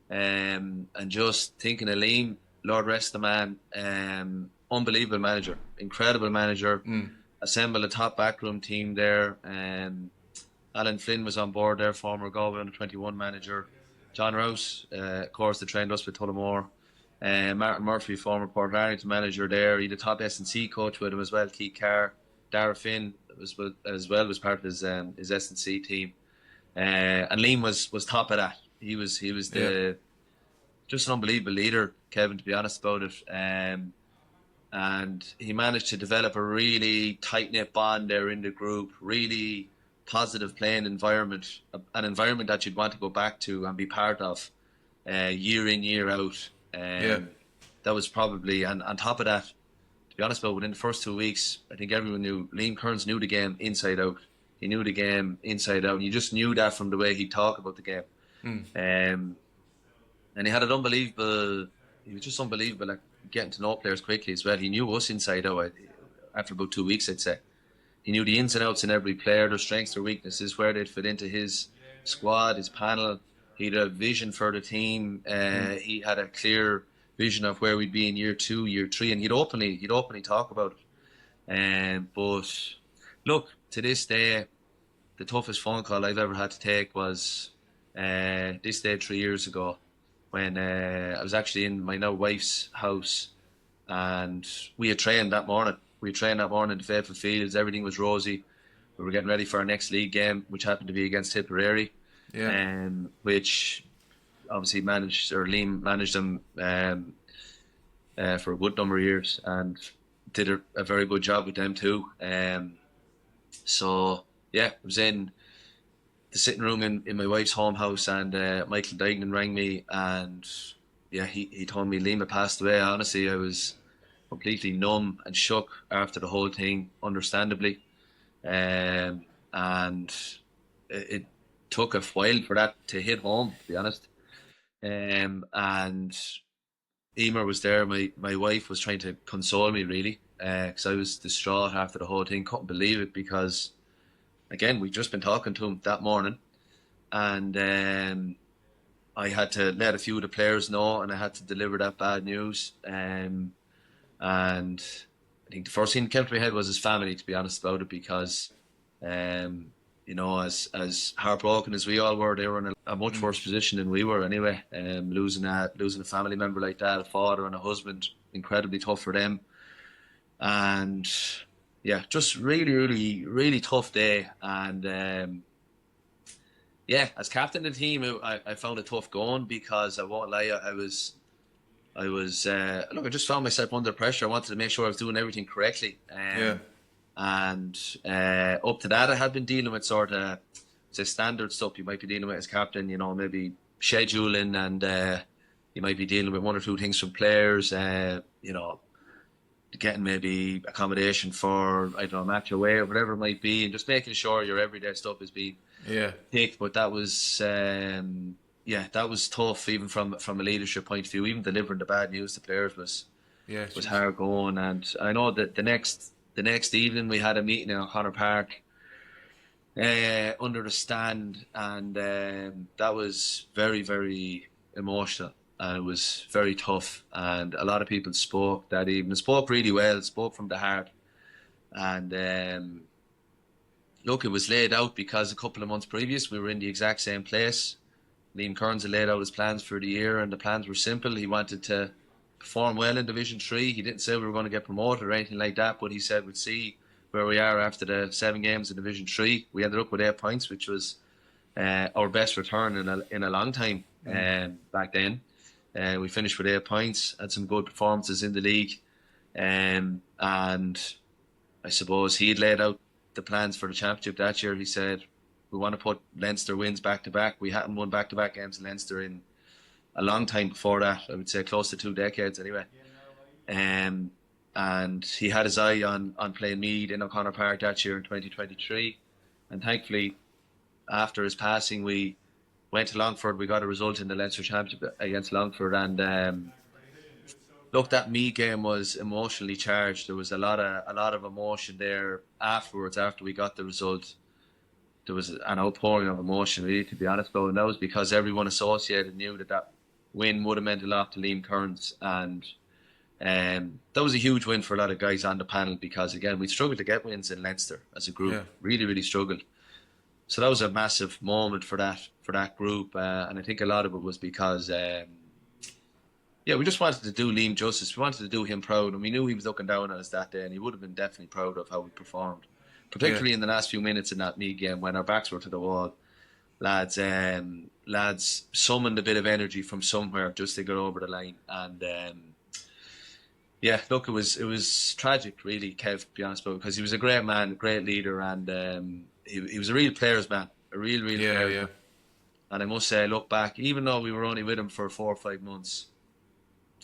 And just thinking of Liam, Lord rest the man, unbelievable manager, incredible manager. Assembled a top backroom team there. Alan Flynn was on board there, former Galway under-21 manager. John Rouse, of course, that trained us with Tullamore. Martin Murphy, former Port Arlington manager there. He had a top S&C coach with him as well, Keith Carr. Dara Finn was part of his S&C team. And Liam was top of that. He was just an unbelievable leader, Kevin, to be honest about it. And he managed to develop a really tight-knit bond there in the group, really positive playing environment, an environment that you'd want to go back to and be part of year in, year out. That was probably, and on top of that, to be honest about it, within the first 2 weeks, I think everyone knew Liam Kearns knew the game inside out. He knew the game inside out, and you just knew that from the way he'd talk about the game. And he had an unbelievable, he was just unbelievable at getting to know players quickly as well. He knew us inside out after about 2 weeks, I'd say. He knew the ins and outs in every player, their strengths, their weaknesses, where they'd fit into his squad, his panel. He had a vision for the team. He had a clear vision of where we'd be in year 2, year 3, and he'd openly talk about it. But look, to this day, the toughest phone call I've ever had to take was this day 3 years ago, when I was actually in my now wife's house, and we had trained that morning. We trained that morning in Faithful Fields. Everything was rosy. We were getting ready for our next league game, which happened to be against Tipperary. Which obviously Liam managed them for a good number of years, and did a very good job with them too. So yeah, I was in the sitting room in my wife's home house, and Michael Dignan rang me, and yeah, he told me Liam had passed away. Honestly, I was completely numb and shook after the whole thing, understandably, and it took a while for that to hit home, to be honest. And Emer was there, my wife was trying to console me, really, because I was distraught after the whole thing. Couldn't believe it, because again, we'd just been talking to him that morning, and I had to let a few of the players know, and I had to deliver that bad news. And And I think the first thing that came to my head was his family, to be honest about it, because you know, as heartbroken as we all were, they were in a much worse position than we were anyway. Losing a family member like that, a father and a husband, incredibly tough for them. And yeah, just really, really, really tough day. And yeah, as captain of the team, I found it tough going, because I won't lie, I was look, I just found myself under pressure. I wanted to make sure I was doing everything correctly. Yeah. And up to that, I had been dealing with sort of, say, standard stuff you might be dealing with as captain, you know, maybe scheduling, and you might be dealing with one or two things from players, you know, getting maybe accommodation for, I don't know, match away or whatever it might be, and just making sure your everyday stuff is being picked. But that was, yeah, that was tough, even from a leadership point of view. Even delivering the bad news to players was hard going. And I know that the next evening we had a meeting in O'Connor Park under the stand, and that was very, very emotional, and it was very tough. And a lot of people spoke that evening, spoke really well, spoke from the heart. And look, it was laid out because a couple of months previous we were in the exact same place. Liam Kearns had laid out his plans for the year, and the plans were simple. He wanted to perform well in Division 3. He didn't say we were going to get promoted or anything like that, but he said we'd see where we are after the 7 games in Division 3. We ended up with 8 points, which was our best return in a long time back then. We finished with 8 points, had some good performances in the league. And I suppose he had laid out the plans for the championship that year. He said, we want to put Leinster wins back to back. We hadn't won back to back games in Leinster in a long time before that. I would say close to 2 decades anyway. And he had his eye on playing Meath in O'Connor Park that year in 2023. And thankfully, after his passing, we went to Longford. We got a result in the Leinster Championship against Longford. And look, that Meath game was emotionally charged. There was a lot of emotion there afterwards. After we got the result, there was an outpouring of emotion, really, to be honest about it. And that was because everyone associated knew that win would have meant a lot to Liam Kearns. And that was a huge win for a lot of guys on the panel, because, again, we struggled to get wins in Leinster as a group. Yeah. Really, really struggled. So that was a massive moment for that group. And I think a lot of it was because, we just wanted to do Liam justice. We wanted to do him proud. And we knew he was looking down on us that day, and he would have been definitely proud of how we performed. Particularly in the last few minutes in that Meath game, when our backs were to the wall, lads summoned a bit of energy from somewhere just to get over the line. And look, it was tragic, really, Kev, to be honest about it, because he was a great man, a great leader, and he was a real players man, a real players man. And I must say, I look back, even though we were only with him for 4 or 5 months,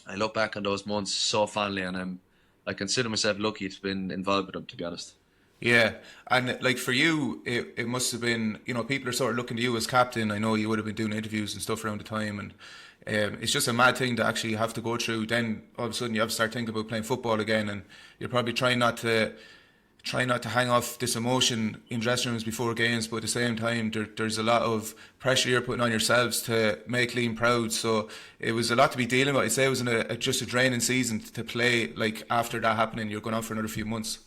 I look back on those months so fondly, and I consider myself lucky to have been involved with him, to be honest. Yeah, and like for you, it must have been, you know, people are sort of looking to you as captain. I know you would have been doing interviews and stuff around the time, and it's just a mad thing to actually have to go through. Then all of a sudden you have to start thinking about playing football again, and you're probably trying not to hang off this emotion in dressing rooms before games, but at the same time there's a lot of pressure you're putting on yourselves to make Liam proud. So it was a lot to be dealing with. I'd say it was just a draining season to play. Like after that happening, you're going on for another few months.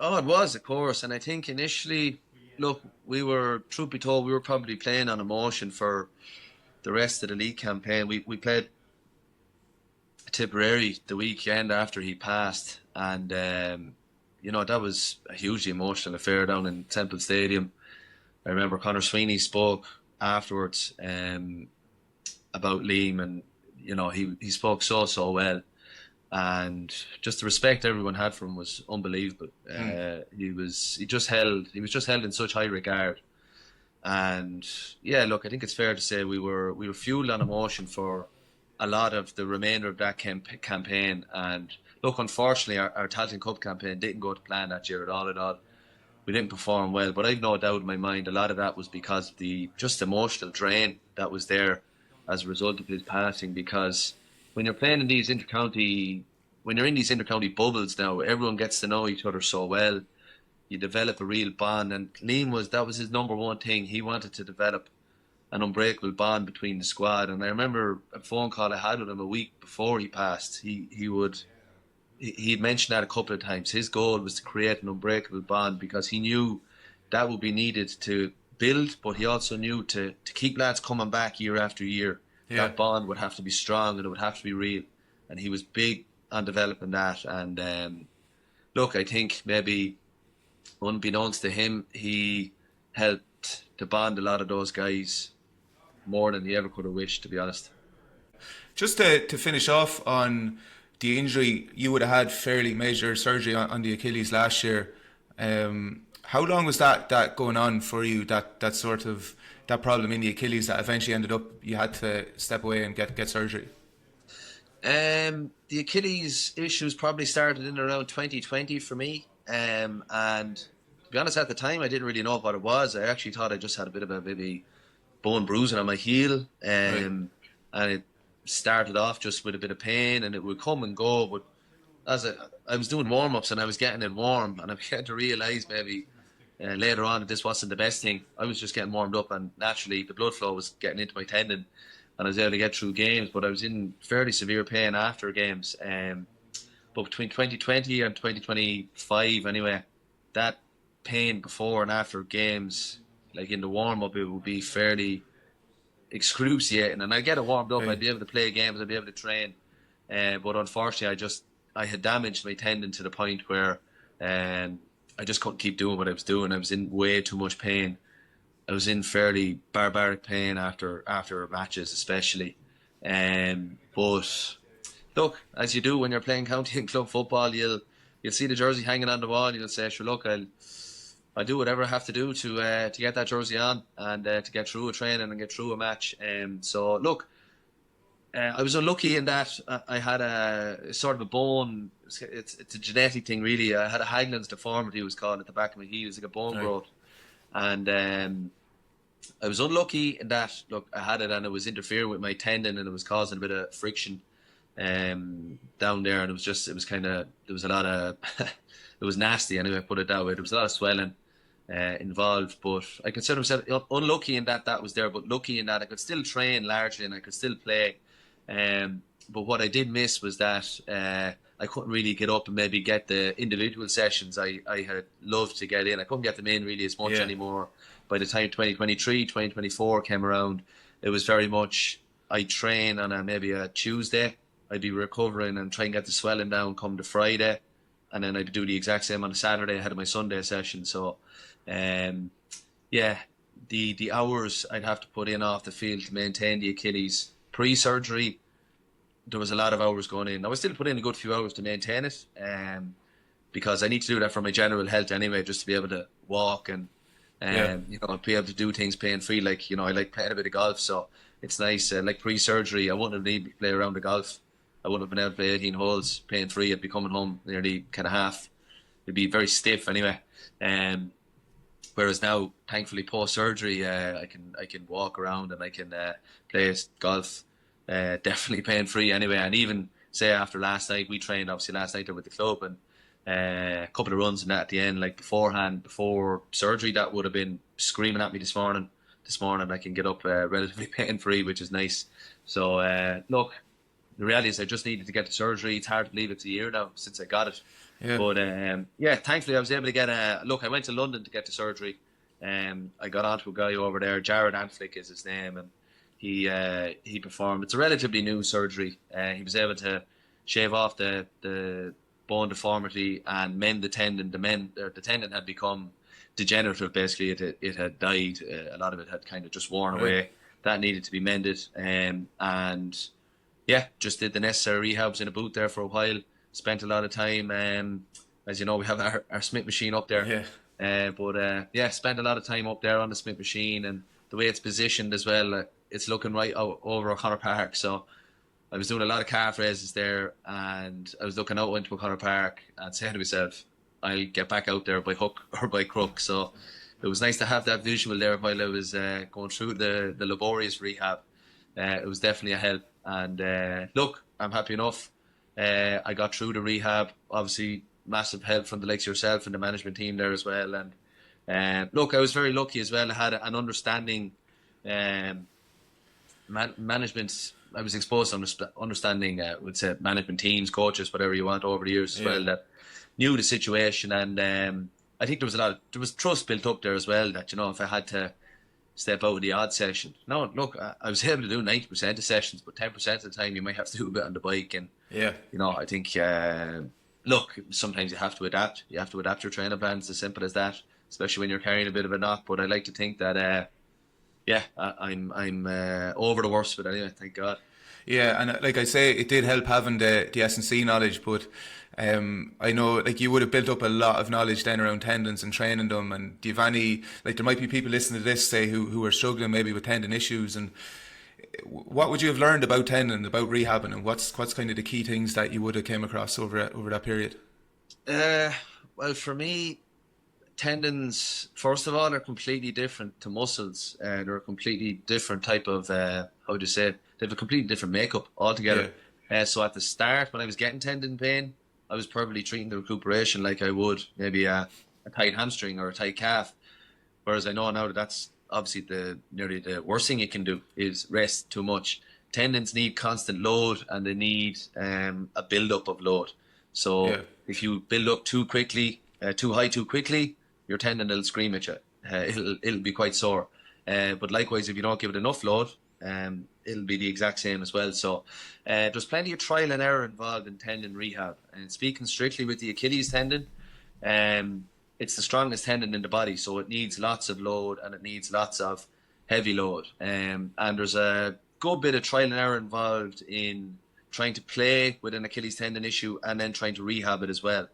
Oh, it was, of course. And I think initially, look, truth be told, we were probably playing on emotion for the rest of the league campaign. We played Tipperary the weekend after he passed. And, that was a hugely emotional affair down in Temple Stadium. I remember Conor Sweeney spoke afterwards about Liam, and, he spoke so well. And just the respect everyone had for him was unbelievable. He was just held in such high regard. And look, I think it's fair to say we were fueled on emotion for a lot of the remainder of that campaign. And look, unfortunately, our Tailteann Cup campaign didn't go to plan that year at all. We didn't perform well, but I've no doubt in my mind a lot of that was because of the just emotional drain that was there as a result of his passing. Because when you're playing in these intercounty bubbles now, everyone gets to know each other so well. You develop a real bond, and Liam that was his number one thing. He wanted to develop an unbreakable bond between the squad. And I remember a phone call I had with him a week before he passed. He would he'd mentioned that a couple of times. His goal was to create an unbreakable bond because he knew that would be needed to build, but he also knew to keep lads coming back year after year. Yeah. That bond would have to be strong and it would have to be real. And he was big on developing that. And look, I think maybe unbeknownst to him, he helped to bond a lot of those guys more than he ever could have wished, to be honest. Just to finish off on the injury, you would have had fairly major surgery on the Achilles last year. How long was that going on for you? That sort of that problem in the Achilles that eventually ended up you had to step away and get surgery. The Achilles issues probably started in around 2020 for me. And to be honest, at the time I didn't really know what it was. I actually thought I just had a bit of a maybe bone bruising on my heel, and it started off just with a bit of pain, and it would come and go. But as I was doing warm-ups and I was getting it warm, and I began to realise maybe later on that this wasn't the best thing. I was just getting warmed up, and naturally the blood flow was getting into my tendon, and I was able to get through games. But I was in fairly severe pain after games. But between 2020 and 2025, anyway, that pain before and after games, like in the warm-up, it would be fairly excruciating. And I'd get it warmed up, I'd be able to play games, I'd be able to train. But unfortunately, I had damaged my tendon to the point where I just couldn't keep doing what I was doing. I was in way too much pain. I was in fairly barbaric pain after matches, especially. But look, as you do when you're playing county and club football, you'll see the jersey hanging on the wall. You'll say, "Sure, look, I'll do whatever I have to do to get that jersey on and to get through a training and get through a match." So look, I was unlucky in that I had a sort of a bone. It's a genetic thing, really. I had a Haglund's deformity, it was called, at the back of my heel. It was like a bone growth, and I was unlucky in that. Look, I had it and it was interfering with my tendon and it was causing a bit of friction down there, and it was kind of, there was a lot of it was nasty anyway, put it that way. There was a lot of swelling involved, but I consider myself unlucky in that was there, but lucky in that I could still train largely and I could still play. But what I did miss was that I couldn't really get up and maybe get the individual sessions I had loved to get in. I couldn't get them in really as much anymore. By the time 2023, 2024 came around, it was very much I train on maybe a Tuesday. I'd be recovering and try and get the swelling down come to Friday, and then I'd do the exact same on a Saturday ahead of my Sunday session. So, the hours I'd have to put in off the field to maintain the Achilles pre-surgery, there was a lot of hours going in. I was still putting in a good few hours to maintain it, because I need to do that for my general health anyway, just to be able to walk and be able to do things pain-free. Like, I like playing a bit of golf, so it's nice. Like pre-surgery, I wouldn't have needed to play around the golf. I wouldn't have been able to play 18 holes pain-free. I'd be coming home nearly kind of half. It'd be very stiff anyway. Whereas now, thankfully, post-surgery, I can walk around and I can play golf definitely pain-free anyway. And even, say, after last night, we trained obviously last night there with the club, and a couple of runs and that at the end, like before surgery, that would have been screaming at me this morning. I can get up relatively pain-free, which is nice. So, look, the reality is I just needed to get the surgery. It's hard to believe it's a year now since I got it. Yeah. But, thankfully I was able to get I went to London to get the surgery. I got onto a guy over there, Jared Antflick is his name, and he performed. It's a relatively new surgery. He was able to shave off the bone deformity and mend the tendon. The tendon had become degenerative, basically. It had died. A lot of it had kind of just worn away. That needed to be mended. Just did the necessary rehabs in a boot there for a while. Spent a lot of time. As you know, we have our Smith machine up there. Spent a lot of time up there on the Smith machine, and the way it's positioned as well, it's looking right out over O'Connor Park. So I was doing a lot of calf raises there, and I was looking out into O'Connor Park and saying to myself, I'll get back out there by hook or by crook. So it was nice to have that visual there while I was going through the laborious rehab. It was definitely a help. And look, I'm happy enough. I got through the rehab. Obviously, massive help from the likes of yourself and the management team there as well. And look, I was very lucky as well. I had an understanding management I was exposed to understanding, would say, management teams, coaches, whatever you want, over the years as well, that knew the situation, and I think there was trust built up there as well, that, you know, if I had to step out of the odd session. No, look, I was able to do 90% of sessions, but 10% of the time you might have to do a bit on the bike. And, you know, I think, look, sometimes you have to adapt. You have to adapt your training plans, as simple as that, especially when you're carrying a bit of a knock. But I like to think that, I'm over the worst of it anyway, thank God. Yeah, and like I say, it did help having the S&C knowledge, but I know, like, you would have built up a lot of knowledge then around tendons and training them. And do you have any, like, there might be people listening to this, say, who are struggling maybe with tendon issues, and what would you have learned about tendon, about rehabbing, and what's kind of the key things that you would have came across over that period? Well, for me, tendons, first of all, are completely different to muscles. They're a completely different type of, how would you say it? They have a completely different makeup altogether. So at the start, when I was getting tendon pain, I was probably treating the recuperation like I would maybe a tight hamstring or a tight calf. Whereas I know now that that's obviously nearly the worst thing you can do is rest too much. Tendons need constant load, and they need a build-up of load. So if you build up too quickly, too high too quickly, your tendon will scream at you. It'll be quite sore. But likewise, if you don't give it enough load, it'll be the exact same as well. So there's plenty of trial and error involved in tendon rehab. And speaking strictly with the Achilles tendon, it's the strongest tendon in the body, so it needs lots of load and it needs lots of heavy load. And there's a good bit of trial and error involved in trying to play with an Achilles tendon issue and then trying to rehab it as well.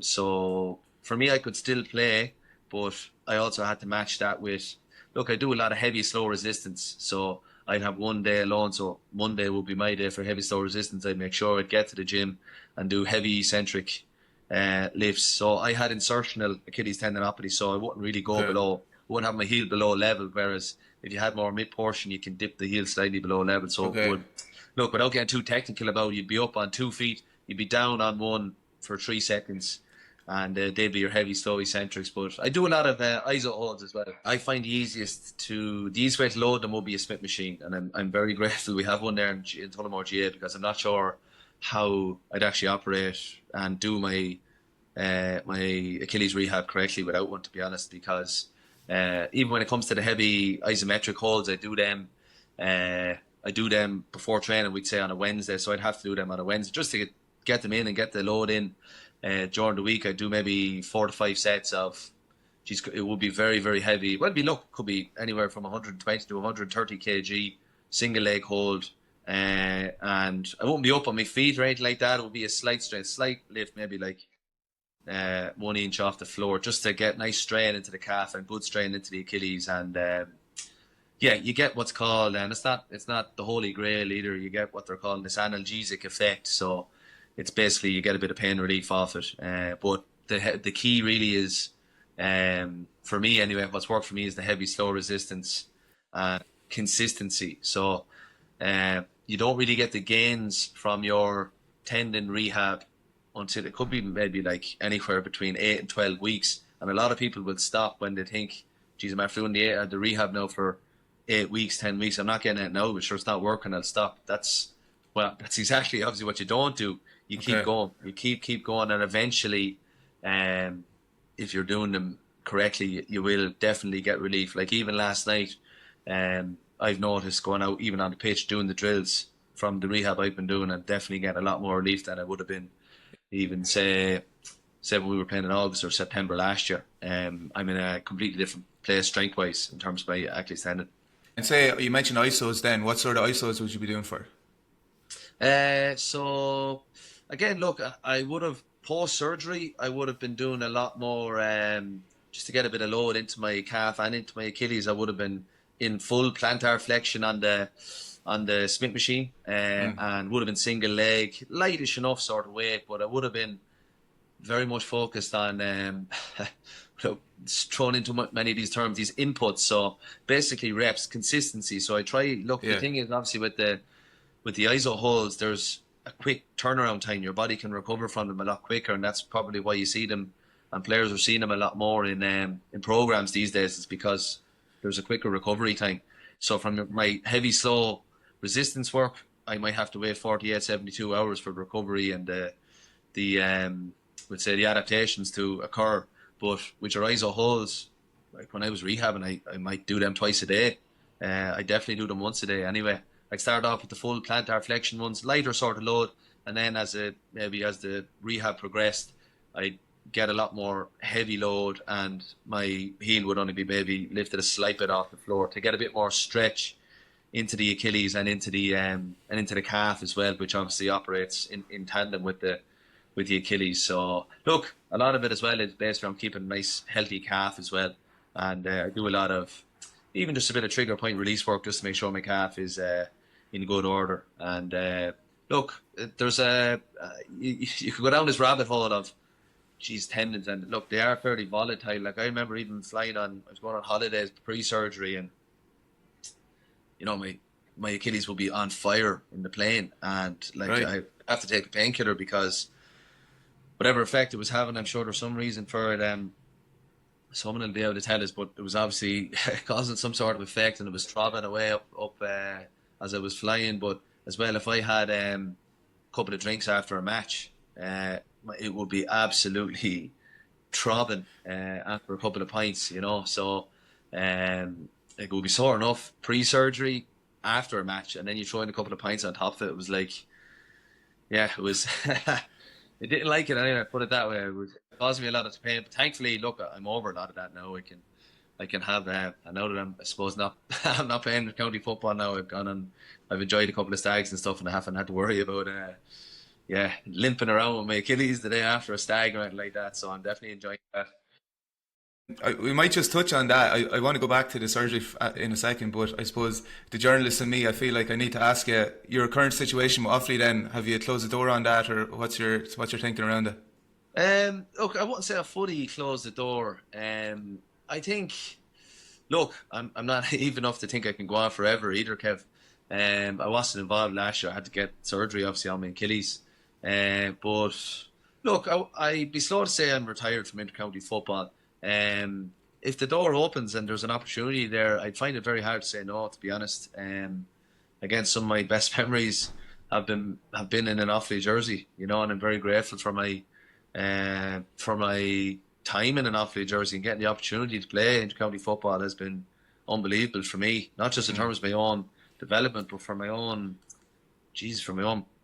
So for me, I could still play, but I also had to match that with, look, I do a lot of heavy, slow resistance. So I'd have one day alone. So Monday would be my day for heavy, slow resistance. I'd make sure I'd get to the gym and do heavy eccentric lifts. So I had insertional Achilles tendinopathy, so I wouldn't really go below, wouldn't have my heel below level. Whereas if you had more mid portion, you can dip the heel slightly below level. So it would, look, without getting too technical about it, you'd be up on 2 feet, you'd be down on one for 3 seconds, and they'd be your heavy, slow eccentrics. But I do a lot of iso holds as well. I find the easiest way to load them would be a Smith machine, and I'm very grateful we have one there in Tullamore GA, because I'm not sure how I'd actually operate and do my Achilles rehab correctly without one, to be honest, because even when it comes to the heavy isometric holds, I do them before training, we'd say on a Wednesday, so I'd have to do them on a Wednesday just to get them in and get the load in. During the week, I do maybe 4 to 5 sets of, it would be very, very heavy. Well, could be anywhere from 120 to 130 kg single leg hold. And I won't be up on my feet or anything like that. It would be a slight lift, maybe like 1 inch off the floor, just to get nice strain into the calf and good strain into the Achilles. And you get what's called, and it's not the holy grail either, you get what they're calling this analgesic effect. So it's basically you get a bit of pain relief off it. But the key really is, for me anyway, what's worked for me is the heavy, slow resistance, consistency. So you don't really get the gains from your tendon rehab until it could be maybe like anywhere between 8 and 12 weeks. And a lot of people will stop when they think, geez, I'm after doing the rehab now for 8 weeks, 10 weeks. I'm not getting it now, but sure, it's not working, I'll stop. That's exactly obviously what you don't do. You keep going. You keep going, and eventually, if you're doing them correctly, you will definitely get relief. Like even last night, I've noticed going out, even on the pitch, doing the drills from the rehab I've been doing, and definitely getting a lot more relief than I would have been even say when we were playing in August or September last year. I'm in a completely different place strength-wise in terms of my Achilles tendon. And say you mentioned ISOs then, what sort of ISOs would you be doing for? So again, look, I would have post-surgery, I would have been doing a lot more just to get a bit of load into my calf and into my Achilles. I would have been in full plantar flexion on the Smith machine, and would have been single leg, lightish enough sort of weight, but I would have been very much focused on thrown into many of these terms, these inputs. So basically reps, consistency. So I try, the thing is obviously with the ISO holds, there's a quick turnaround time. Your body can recover from them a lot quicker, and that's probably why you see them, and players are seeing them a lot more in programs these days. It's because there's a quicker recovery time. So from my heavy, slow resistance work, I might have to wait 48, 72 hours for the recovery and would say the adaptations to occur. But with your iso holes, like when I was rehabbing, I might do them twice a day. I definitely do them once a day anyway. I start off with the full plantar flexion ones, lighter sort of load, and then as the rehab progressed, I get a lot more heavy load, and my heel would only be maybe lifted a slight bit off the floor to get a bit more stretch into the Achilles and into the calf as well, which obviously operates in tandem with the Achilles. So look, a lot of it as well is based around keeping a nice healthy calf as well, and I do a lot of even just a bit of trigger point release work just to make sure my calf is in good order. And look, there's you could go down this rabbit hole of tendons, and look, they are fairly volatile. Like I remember even I was going on holidays pre-surgery, and my Achilles will be on fire in the plane, and like right. I have to take a painkiller because whatever effect it was having, I'm sure there's some reason for it. Someone will be able to tell us, but it was obviously causing some sort of effect, and it was throbbing away up as I was flying. But as well, if I had a couple of drinks after a match, it would be absolutely throbbing after a couple of pints, So it would be sore enough pre-surgery, after a match, and then you throw in a couple of pints on top of it. It was like, yeah, it was. It didn't like it anyway. Put it that way. It was causing me a lot of pain. But thankfully, look, I'm over a lot of that now. I can have. I know that I suppose not. I'm not playing county football now. I've enjoyed a couple of stags and stuff, and I haven't had to worry about limping around with my Achilles the day after a stag or anything like that. So I'm definitely enjoying that. We might just touch on that. I want to go back to the surgery in a second, but I suppose the journalist in me, I feel like I need to ask you your current situation with Offaly. Then, have you closed the door on that, or what's your thinking around it? Look, I wouldn't say I fully closed the door. I think, look, I'm not naive enough to think I can go on forever either, Kev. I wasn't involved last year. I had to get surgery, obviously, on my Achilles. But look, I'd be slow to say I'm retired from intercounty football. If the door opens and there's an opportunity there, I'd find it very hard to say no, to be honest. Again, some of my best memories have been in an Offaly jersey, and I'm very grateful for my time in an Offaly jersey, and getting the opportunity to play intercounty football has been unbelievable for me. Not just in terms of my own development, but for my own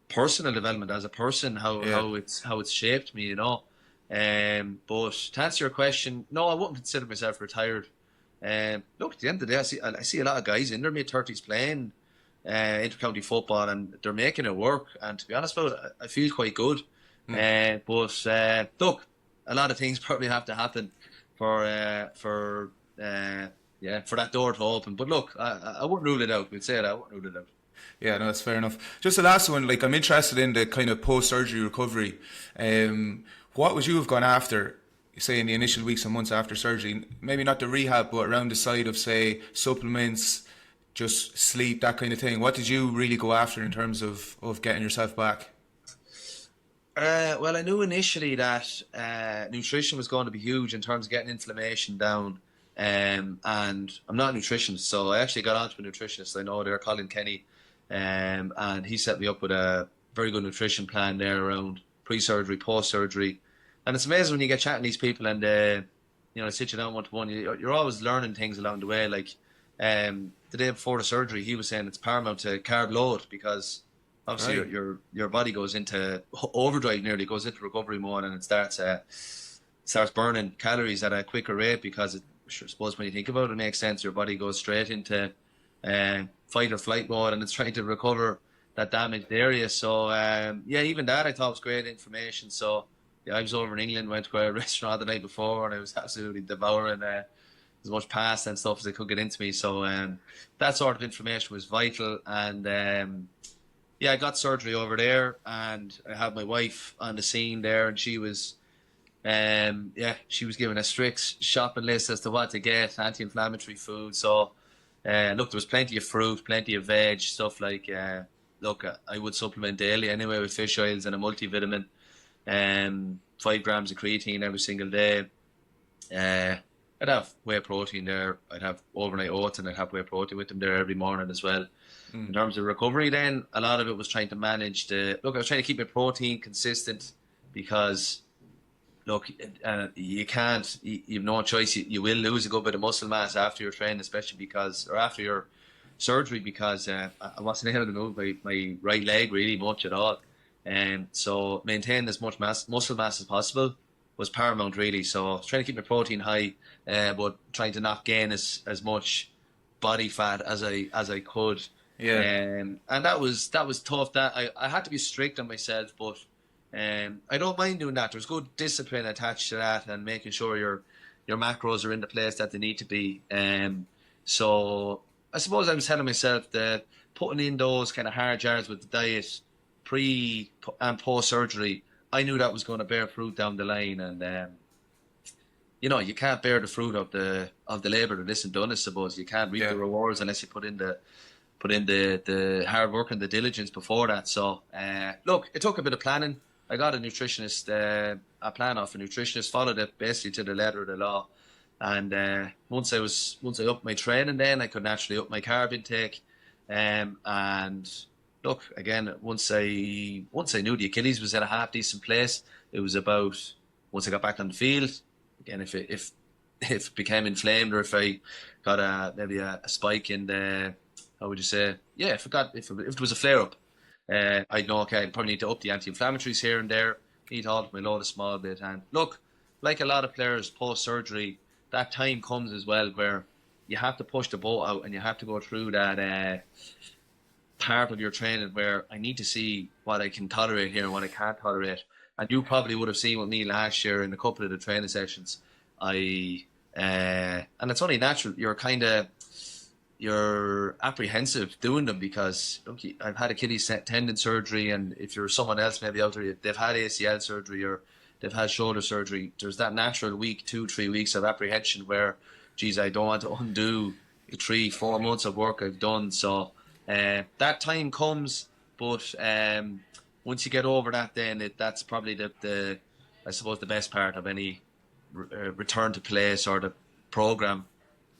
personal development as a person, how it's shaped me, But to answer your question, no, I wouldn't consider myself retired. Look, at the end of the day, I see a lot of guys in their mid-30s playing intercounty football, and they're making it work. And to be honest about it, I feel quite good. But look, a lot of things probably have to happen for that door to open. But look, I wouldn't rule it out. We'd say that I wouldn't rule it out. Yeah, no, that's fair enough. Just the last one, like I'm interested in the kind of post-surgery recovery. What would you have gone after, say, in the initial weeks and months after surgery? Maybe not the rehab, but around the side of, say, supplements, just sleep, that kind of thing. What did you really go after in terms of getting yourself back? Well, I knew initially that nutrition was going to be huge in terms of getting inflammation down. And I'm not a nutritionist, so I actually got onto a nutritionist I know there, Colin Kenny, and he set me up with a very good nutrition plan there around pre-surgery, post-surgery. And it's amazing when you get chatting to these people and they sit you down one-to-one. You're always learning things along the way. Like the day before the surgery, he was saying it's paramount to carb load, because obviously right. your body goes into overdrive, nearly goes into recovery mode, and it starts burning calories at a quicker rate, because I suppose when you think about it, it makes sense. Your body goes straight into fight or flight mode, and it's trying to recover that damaged area. So even that I thought was great information. So I was over in England, went to a restaurant the night before, and I was absolutely devouring as much pasta and stuff as I could get into me. So that sort of information was vital. And I got surgery over there, and I had my wife on the scene there, and she was given a strict shopping list as to what to get, anti-inflammatory food. So there was plenty of fruit, plenty of veg, stuff like I would supplement daily anyway with fish oils and a multivitamin, 5 grams of creatine every single day. I I'd have whey protein there. I'd have overnight oats, and I'd have whey protein with them there every morning as well. In terms of recovery, then a lot of it was trying to manage the look. I was trying to keep my protein consistent because look, you can't. You have no choice. You will lose a good bit of muscle mass after your training, especially because or after your surgery, because I wasn't able to move my right leg really much at all, and so maintaining as much muscle mass as possible was paramount really. So I was trying to keep my protein high, but trying to not gain as much body fat as I could. Yeah. And that was tough. That I had to be strict on myself, but I don't mind doing that. There's good discipline attached to that, and making sure your macros are in the place that they need to be. So I suppose I was telling myself that putting in those kind of hard yards with the diet pre and post surgery, I knew that was going to bear fruit down the line. And you can't bear the fruit of the labour that isn't done. I suppose you can't reap the rewards unless you put in the hard work and the diligence before that. So look, it took a bit of planning. I got a nutritionist, a plan off a nutritionist, followed it basically to the letter of the law. And once I upped my training, then I could naturally up my carb intake. And look, again, once I knew the Achilles was in a half decent place, it was about once I got back on the field. Again, if it became inflamed, or if I got maybe a spike in the, how would you say? Yeah, if it was a flare up, I'd know, okay, I probably need to up the anti-inflammatories here and there, need to alter my load a small bit. And look, like a lot of players post surgery, that time comes as well where you have to push the boat out, and you have to go through that part of your training where I need to see what I can tolerate here and what I can't tolerate. And you probably would have seen with me last year in a couple of the training sessions. And it's only natural. You're apprehensive doing them because look, I've had Achilles tendon surgery, and if you're someone else maybe out there, they've had ACL surgery or they've had shoulder surgery, there's that natural week, 2-3 weeks of apprehension where, geez, I don't want to undo the 3-4 months of work I've done. So that time comes, but once you get over that, then that's probably the I suppose the best part of any return to play sort of program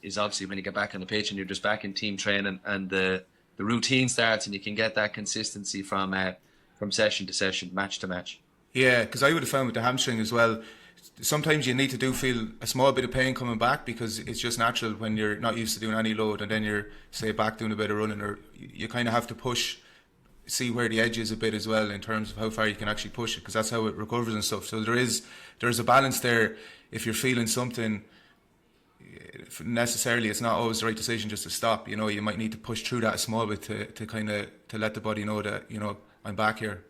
is obviously when you get back on the pitch and you're just back in team training, and the routine starts, and you can get that consistency from session to session, match to match. Yeah, because I would have found with the hamstring as well, sometimes you need to feel a small bit of pain coming back, because it's just natural when you're not used to doing any load, and then you're, say, back doing a bit of running, or you kind of have to push, see where the edge is a bit as well in terms of how far you can actually push it, because that's how it recovers and stuff. So there's a balance there. If you're feeling something, necessarily it's not always the right decision just to stop. You might need to push through that a small bit to kind of to let the body know that I'm back here.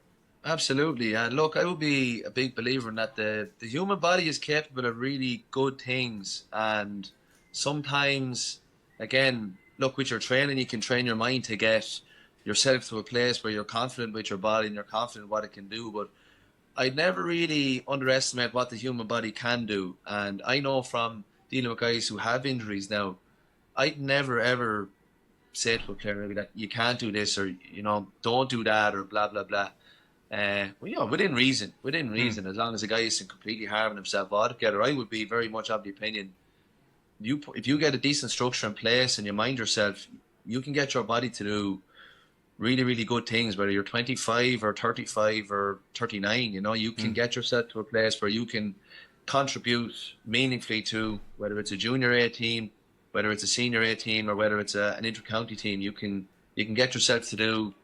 Absolutely. And look, I would be a big believer in that the human body is capable of really good things, and sometimes, again, look, with your training you can train your mind to get yourself to a place where you're confident with your body and you're confident what it can do. But I'd never really underestimate what the human body can do. And I know from dealing with guys who have injuries now, I'd never ever say to a player maybe that you can't do this, or don't do that, or blah blah blah. Within reason, as long as the guy isn't completely harming himself altogether, I would be very much of the opinion, if you get a decent structure in place and you mind yourself, you can get your body to do really, really good things, whether you're 25 or 35 or 39. You can get yourself to a place where you can contribute meaningfully to, whether it's a junior A team, whether it's a senior A team, or whether it's an inter-county team. You can get yourself to do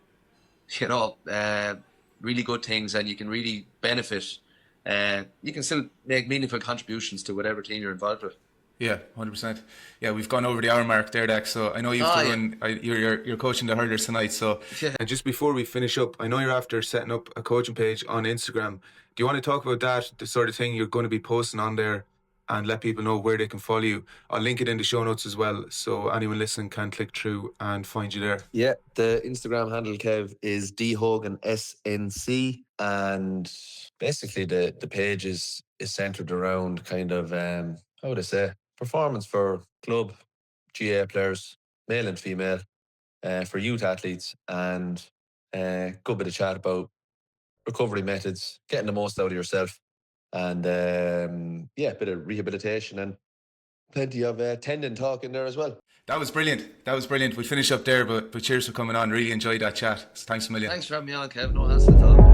really good things, and you can really benefit. You can still make meaningful contributions to whatever team you're involved with. Yeah, 100%. Yeah, we've gone over the hour mark there, Dex. So I know you've to run. You're coaching the hurlers tonight. So and just before we finish up, I know you're after setting up a coaching page on Instagram. Do you want to talk about that? The sort of thing you're going to be posting on there, and let people know where they can follow you. I'll link it in the show notes as well, so anyone listening can click through and find you there. Yeah, the Instagram handle, Kev, is dhogansnc, and basically the page is centered around kind of how would I say, performance for club GA players, male and female, for youth athletes, and good bit of chat about recovery methods, getting the most out of yourself, and a bit of rehabilitation, and plenty of tendon talk in there as well. That was brilliant. That was brilliant. We'll finish up there, but cheers for coming on. Really enjoyed that chat. Thanks a million. Thanks for having me on, Kev. No hassle at all.